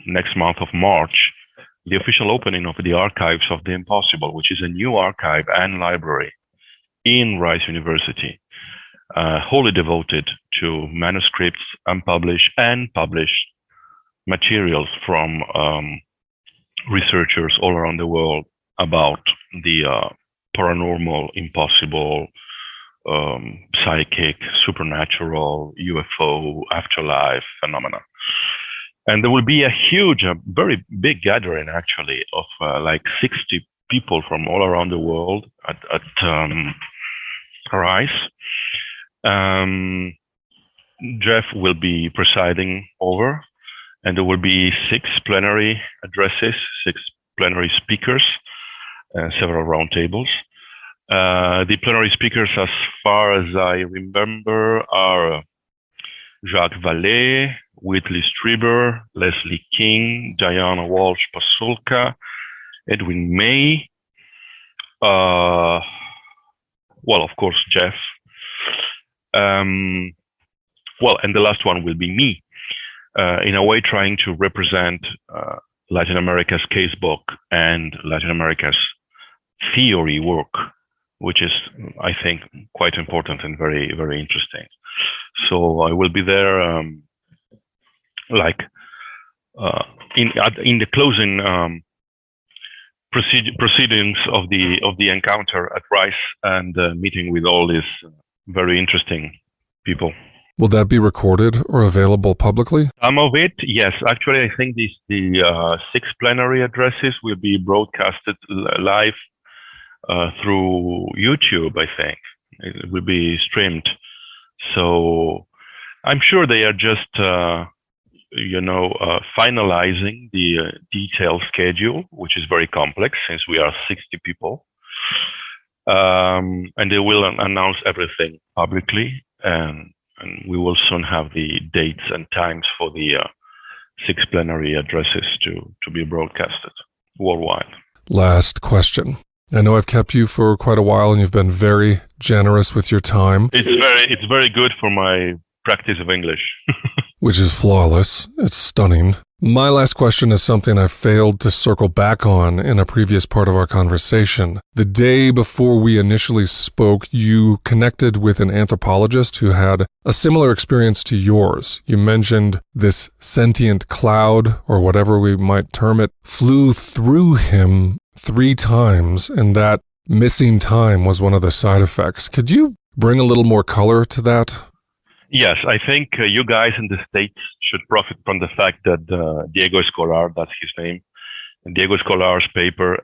next month of March, the official opening of the Archives of the Impossible, which is a new archive and library in Rice University, wholly devoted to manuscripts, unpublished and published materials from researchers all around the world about the paranormal, impossible, psychic, supernatural, UFO, afterlife phenomena. And there will be a huge, very big gathering, actually, of like 60 people from all around the world at Rice. Jeff will be presiding over, and there will be 6 plenary addresses, 6 plenary speakers, several roundtables. The plenary speakers, as far as I remember, are Jacques Vallée, Whitley Strieber, Leslie King, Diana Walsh-Pasulka, Edwin May, well, of course, Jeff. Well, and the last one will be me, in a way trying to represent Latin America's casebook and Latin America's theory work, which is, I think, quite important and very, very interesting. So I will be there, in the closing proceedings of the encounter at Rice, and meeting with all these very interesting people. Will that be recorded or available publicly? Some of it, yes. Actually, I think the 6 plenary addresses will be broadcasted live through YouTube, I think. It will be streamed. So I'm sure they are just, finalizing the detailed schedule, which is very complex since we are 60 people. And they will announce everything publicly, and we will soon have the dates and times for the 6 plenary addresses to be broadcasted worldwide. Last question. I know I've kept you for quite a while, and you've been very generous with your time. It's very good for my practice of English. Which is flawless. It's stunning. My last question is something I failed to circle back on in a previous part of our conversation. The day before we initially spoke, you connected with an anthropologist who had a similar experience to yours. You mentioned this sentient cloud, or whatever we might term it, flew through him 3 times, and that missing time was one of the side effects. Could you bring a little more color to that? Yes, I think you guys in the States should profit from the fact that Diego Escolar, that's his name, Diego Escolar's paper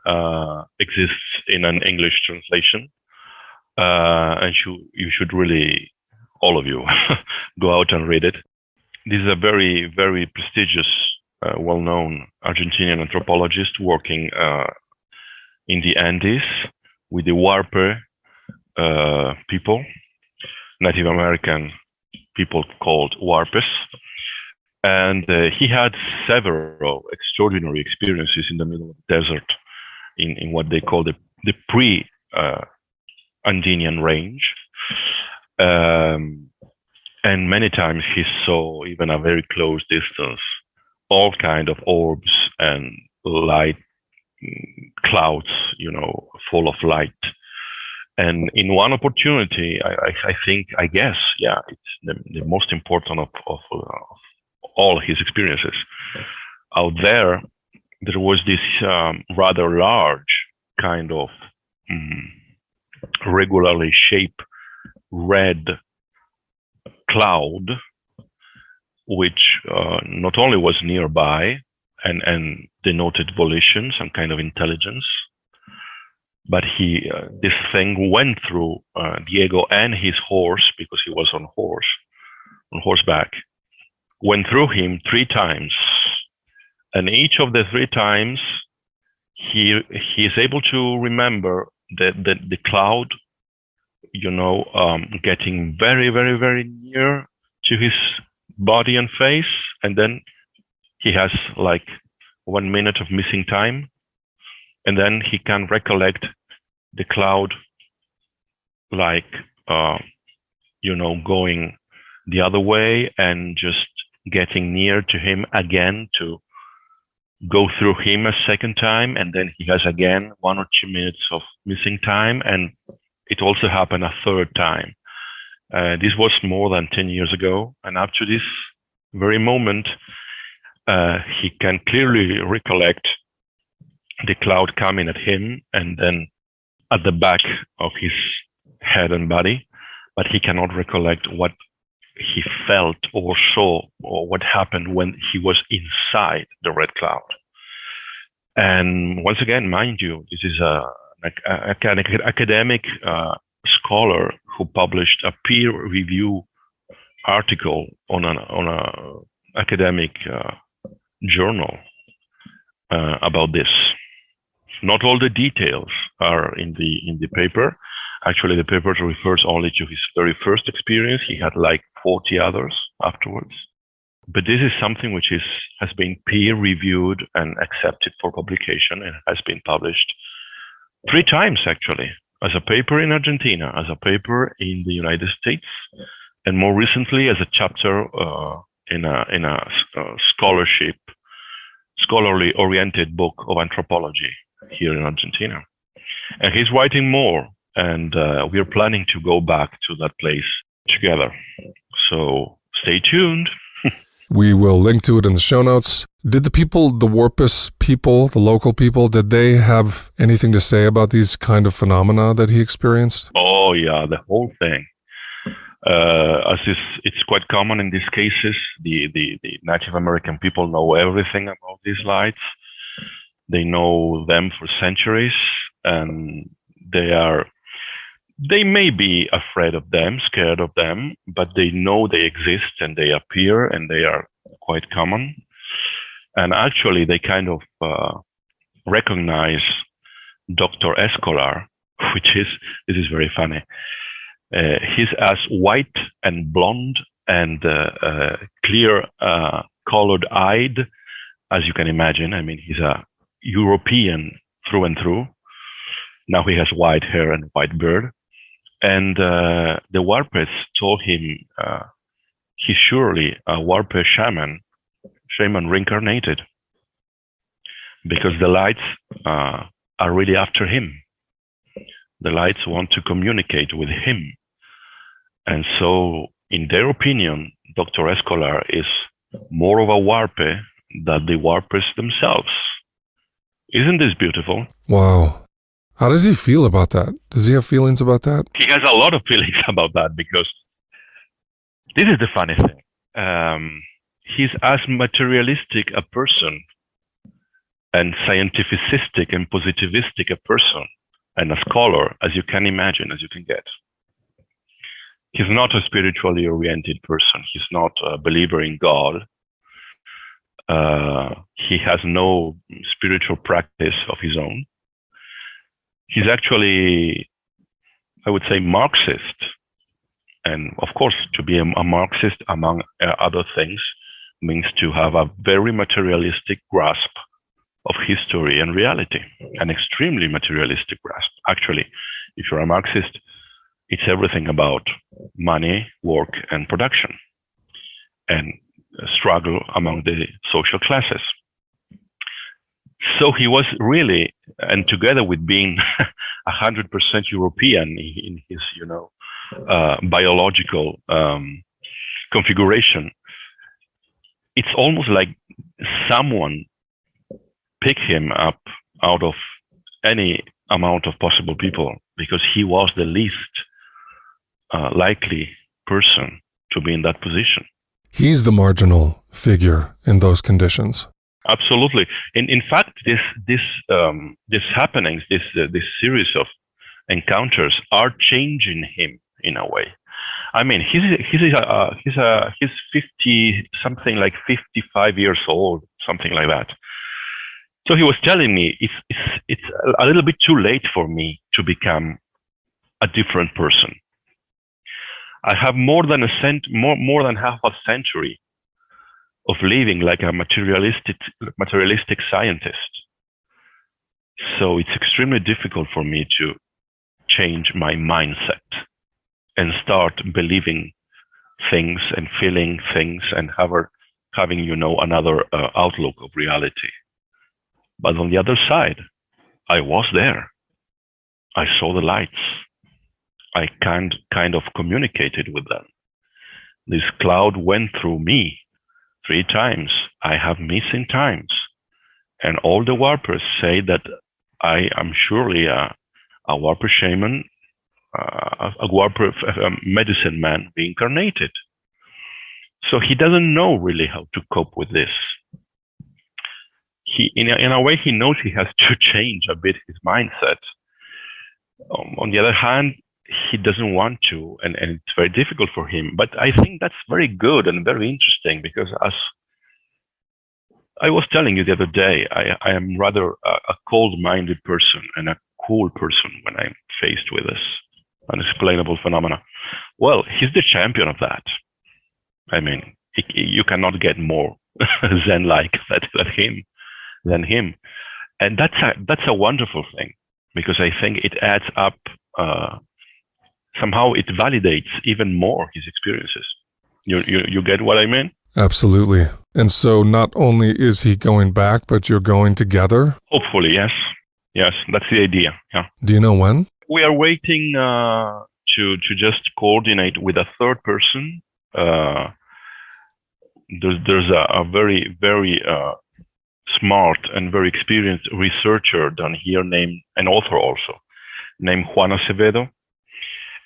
exists in an English translation. And you should really, all of you, go out and read it. This is a very, very prestigious, well-known Argentinian anthropologist working in the Andes with the Warpe people, Native American people called Warpes. And he had several extraordinary experiences in the middle of the desert in what they call the pre-Andean range. And many times he saw, even a very close distance, all kind of orbs and light clouds, full of light. And in one opportunity, I guess, it's the most important of all his experiences. Out there was this rather large kind of regularly shaped red cloud, which not only was nearby and denoted volition, some kind of intelligence, but this thing went through Diego and his horse, because he was on horseback, went through him 3 times. And each of the 3 times, he is able to remember the cloud, getting very, very, very near to his body and face. And then he has like 1 minute of missing time. And then he can recollect the cloud like, going the other way and just getting near to him again to go through him a second time. And then he has again 1 or 2 minutes of missing time. And it also happened a 3rd time. This was more than 10 years ago. And up to this very moment, he can clearly recollect the cloud coming at him and then at the back of his head and body, but he cannot recollect what he felt or saw or what happened when he was inside the red cloud. And once again, mind you, this is an academic scholar who published a peer review article on an academic journal about this. Not all the details are in the paper. Actually, the paper refers only to his very first experience. He had like 40 others afterwards. But this is something which has been peer-reviewed and accepted for publication, and has been published 3 times actually, as a paper in Argentina, as a paper in the United States, and more recently as a chapter in a scholarly-oriented book of anthropology here in Argentina. And he's writing more, and we are planning to go back to that place together. So stay tuned. We will link to it in the show notes. Did the Warpus people, the local people, did they have anything to say about these kind of phenomena that he experienced? Oh yeah, the whole thing. As it's quite common in these cases, the Native American people know everything about these lights. They know them for centuries, and they may be afraid of them, scared of them, but they know they exist and they appear and they are quite common. And actually, they kind of recognize Dr. Escolar, this is very funny. He's as white and blonde and clear colored eyed as you can imagine. I mean, he's a European through and through. Now he has white hair and white beard. And the Warpes told him he's surely a Warpe shaman shaman reincarnated, because the lights are really after him. The lights want to communicate with him. And so, in their opinion, Dr. Escolar is more of a warper than the warpers themselves. Isn't this beautiful? Wow. How does he feel about that? Does he have feelings about that? He has a lot of feelings about that, because this is the funny thing. He's as materialistic a person and scientificistic and positivistic a person and a scholar as you can imagine, as you can get. He's not a spiritually oriented person. He's not a believer in God. He has no spiritual practice of his own. He's actually, I would say, Marxist. And of course, to be a Marxist, among other things, means to have a very materialistic grasp of history and reality, an extremely materialistic grasp. Actually, if you're a Marxist, it's everything about money, work, and production, and struggle among the social classes. So he was really, and together with being 100% European in his, biological configuration, it's almost like someone picked him up out of any amount of possible people, because he was the least likely person to be in that position. He's the marginal figure in those conditions. Absolutely. In fact, this happenings, this series of encounters are changing him in a way. I mean, he's 50 something, like 55 years old, something like that. So he was telling me it's a little bit too late for me to become a different person. I have more than half a century of living like a materialistic scientist. So it's extremely difficult for me to change my mindset and start believing things and feeling things and having another outlook of reality. But on the other side, I was there. I saw the lights. I kind of communicated with them. This cloud went through me 3 times. I have missing times. And all the warpers say that I am surely a warper shaman, a warper medicine man reincarnated. So he doesn't know really how to cope with this. In a way, he knows he has to change a bit his mindset. On the other hand, he doesn't want to, and it's very difficult for him. But I think that's very good and very interesting, because as I was telling you the other day, I am rather a cold-minded person and a cool person when I'm faced with this unexplainable phenomena. Well, he's the champion of that. I mean, you cannot get more Zen-like than him. And that's a wonderful thing, because I think it adds up, somehow it validates even more his experiences. You get what I mean? Absolutely. And so not only is he going back, but you're going together? Hopefully, yes. Yes, that's the idea. Yeah. Do you know when? We are waiting to just coordinate with a third person. There's a very, very smart and very experienced researcher down here, an author also, named Juan Acevedo.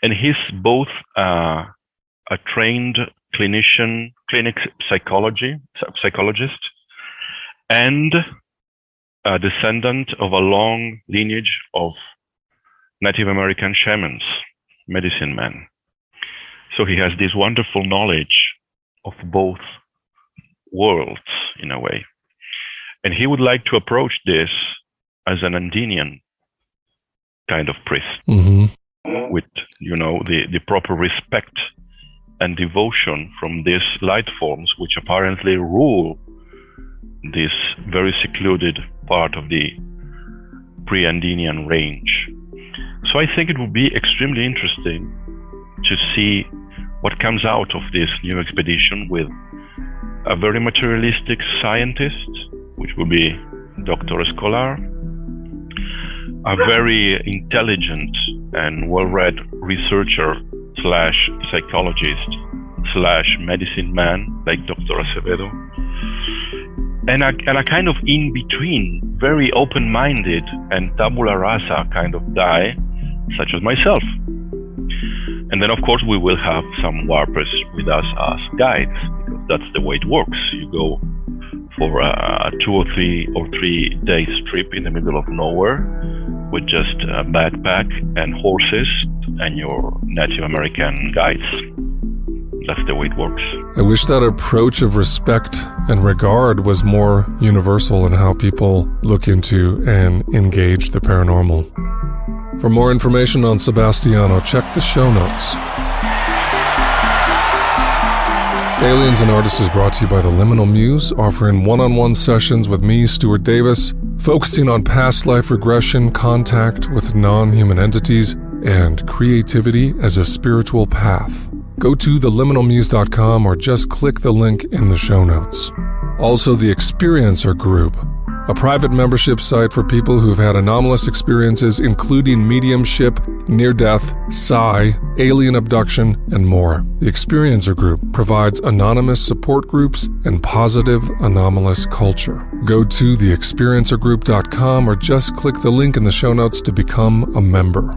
And he's both a trained clinic psychologist, and a descendant of a long lineage of Native American shamans, medicine men. So he has this wonderful knowledge of both worlds in a way. And he would like to approach this as an Argentinian kind of priest, with the proper respect and devotion from these light forms, which apparently rule this very secluded part of the pre-Andean range. So I think it would be extremely interesting to see what comes out of this new expedition with a very materialistic scientist, which would be Dr. Escolar, a very intelligent and well-read researcher slash psychologist slash medicine man like Dr. Acevedo, and a kind of in-between, very open-minded and tabula rasa kind of guy, such as myself. And then, of course, we will have some warpers with us as guides, because that's the way it works. You go for a 2 or 3 days trip in the middle of nowhere with just a backpack and horses and your Native American guides. That's the way it works. I wish that approach of respect and regard was more universal in how people look into and engage the paranormal. For more information on Sebastiano, check the show notes. Aliens and Artists is brought to you by the Liminal Muse, offering one-on-one sessions with me, Stuart Davis, focusing on past life regression, contact with non-human entities, and creativity as a spiritual path. Go to theliminalmuse.com or just click the link in the show notes. Also, the Experiencer Group, a private membership site for people who've had anomalous experiences including mediumship, near-death, psi, alien abduction, and more. The Experiencer Group provides anonymous support groups and positive anomalous culture. Go to theexperiencergroup.com or just click the link in the show notes to become a member.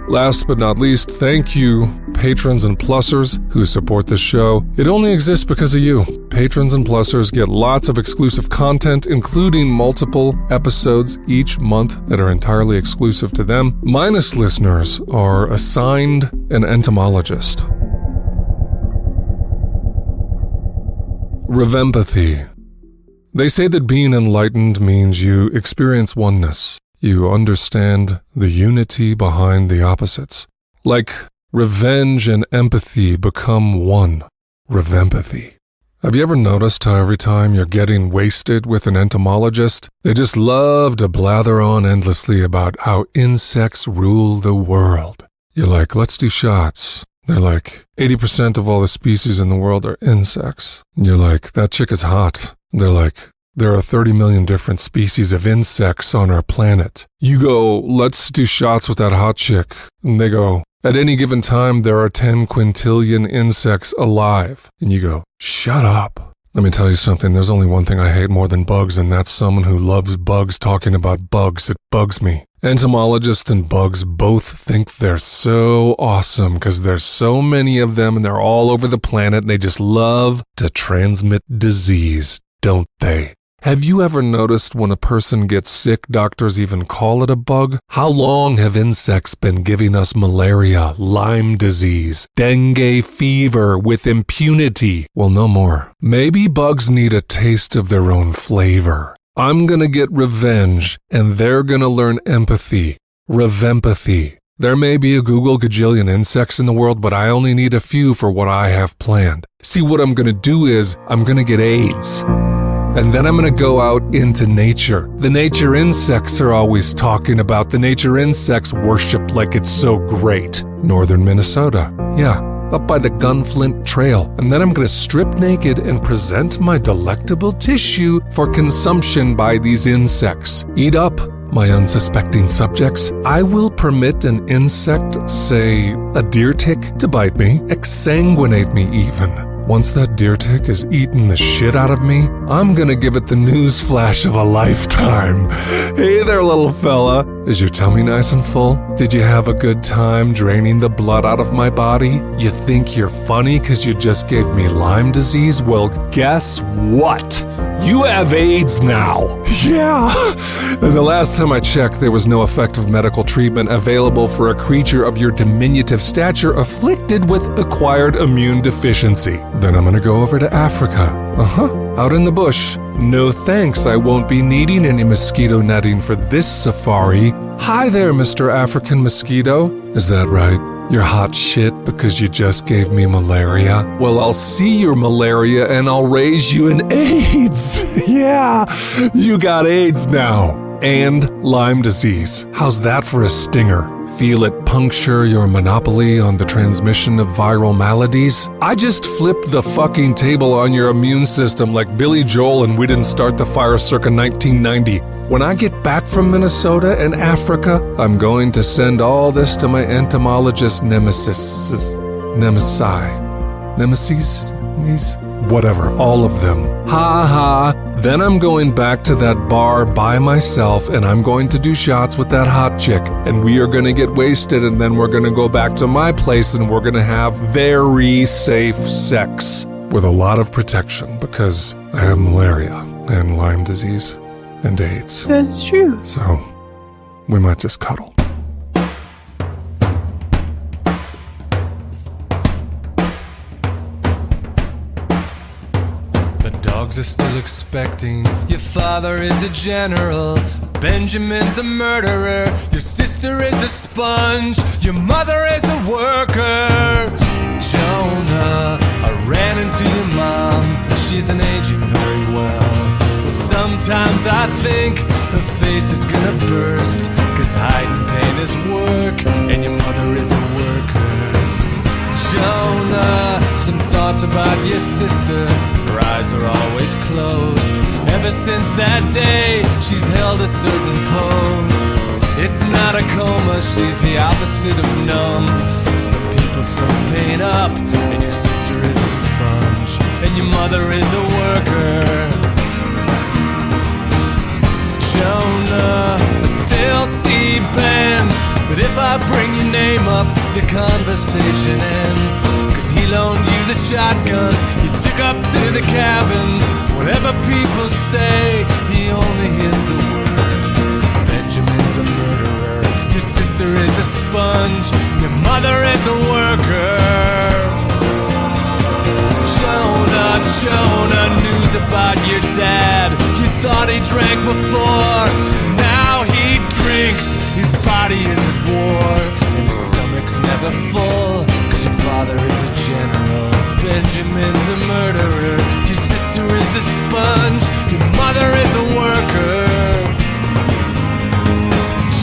Last but not least, thank you, patrons and plussers who support this show. It only exists because of you. Patrons and plussers get lots of exclusive content, including multiple episodes each month that are entirely exclusive to them. Minus listeners are assigned an entomologist. Revempathy. They say that being enlightened means you experience oneness. You understand the unity behind the opposites. Like revenge and empathy become one. Revempathy. Have you ever noticed how every time you're getting wasted with an entomologist, they just love to blather on endlessly about how insects rule the world? You're like, let's do shots. They're like, 80% of all the species in the world are insects. And you're like, that chick is hot. They're like, there are 30 million different species of insects on our planet. You go, let's do shots with that hot chick. And they go, at any given time, there are 10 quintillion insects alive. And you go, shut up. Let me tell you something. There's only one thing I hate more than bugs, and that's someone who loves bugs talking about bugs. It bugs me. Entomologists and bugs both think they're so awesome because there's so many of them and they're all over the planet and they just love to transmit disease, don't they? Have you ever noticed when a person gets sick, doctors even call it a bug? How long have insects been giving us malaria, Lyme disease, dengue fever with impunity? Well, no more. Maybe bugs need a taste of their own flavor. I'm gonna get revenge, and they're gonna learn empathy. Revempathy. There may be a Google gajillion insects in the world, but I only need a few for what I have planned. See, what I'm gonna do is, I'm gonna get AIDS. And then I'm going to go out into nature. The nature insects are always talking about. The nature insects worship like it's so great. Northern Minnesota. Yeah, up by the Gunflint Trail. And then I'm going to strip naked and present my delectable tissue for consumption by these insects. Eat up, my unsuspecting subjects. I will permit an insect, say a deer tick, to bite me, exsanguinate me even. Once that deer tick has eaten the shit out of me, I'm gonna give it the news flash of a lifetime. Hey there, little fella. Is your tummy nice and full? Did you have a good time draining the blood out of my body? You think you're funny because you just gave me Lyme disease? Well, guess what? You have AIDS now. Yeah. And the last time I checked, there was no effective medical treatment available for a creature of your diminutive stature afflicted with acquired immune deficiency. Then I'm gonna go over to Africa. Out in the bush. No thanks, I won't be needing any mosquito netting for this safari. Hi there, Mr. African Mosquito. Is that right? You're hot shit because you just gave me malaria? Well, I'll see your malaria and I'll raise you an AIDS. Yeah, you got AIDS now. And Lyme disease. How's that for a stinger? Feel it puncture your monopoly on the transmission of viral maladies? I just flipped the fucking table on your immune system like Billy Joel and We Didn't Start the Fire circa 1990. When I get back from Minnesota and Africa, I'm going to send all this to my entomologist nemesis. Nemesis? Whatever, all of them. Ha ha. Then I'm going back to that bar by myself and I'm going to do shots with that hot chick. And we are going to get wasted and then we're going to go back to my place and we're going to have very safe sex. With a lot of protection because I have malaria and Lyme disease and AIDS. That's true. So, we might just cuddle. Dogs are still expecting. Your father is a general. Benjamin's a murderer. Your sister is a sponge. Your mother is a worker. Jonah, I ran into your mom. She's an aging very well. But sometimes I think her face is gonna burst. 'Cause hiding pain is work. And your mother is a worker. Jonah, some thoughts about your sister. Her eyes are always closed. Ever since that day, she's held a certain pose. It's not a coma, she's the opposite of numb. Some people sew pain up, and your sister is a sponge, and your mother is a worker. Jonah, I still see Ben. But if I bring your name up, the conversation ends. 'Cause he loaned you the shotgun you took up to the cabin. Whatever people say, he only hears the words. Benjamin's a murderer. Your sister is a sponge. Your mother is a worker. Jonah, news about your dad. You thought he drank before, now he drinks. His body is at war, and his stomach's never full. 'Cause your father is a general. Benjamin's a murderer. Your sister is a sponge. Your mother is a worker.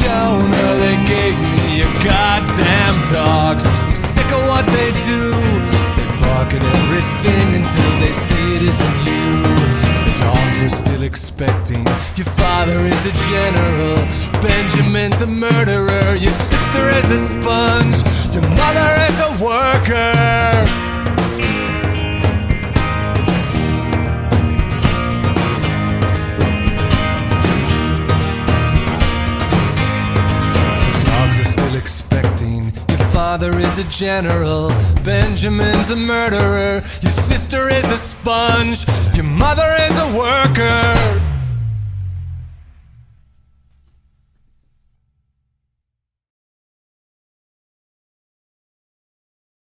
Jonah, they gave me your goddamn dogs. I'm sick of what they do. They bark at everything until they say it isn't you. The dogs are still expecting. Your father is a general. Benjamin's a murderer. Your sister is a sponge. Your mother is a worker. The dogs are still expecting. Your father is a general. Benjamin's a murderer. Your sister is a sponge. Your mother is a worker.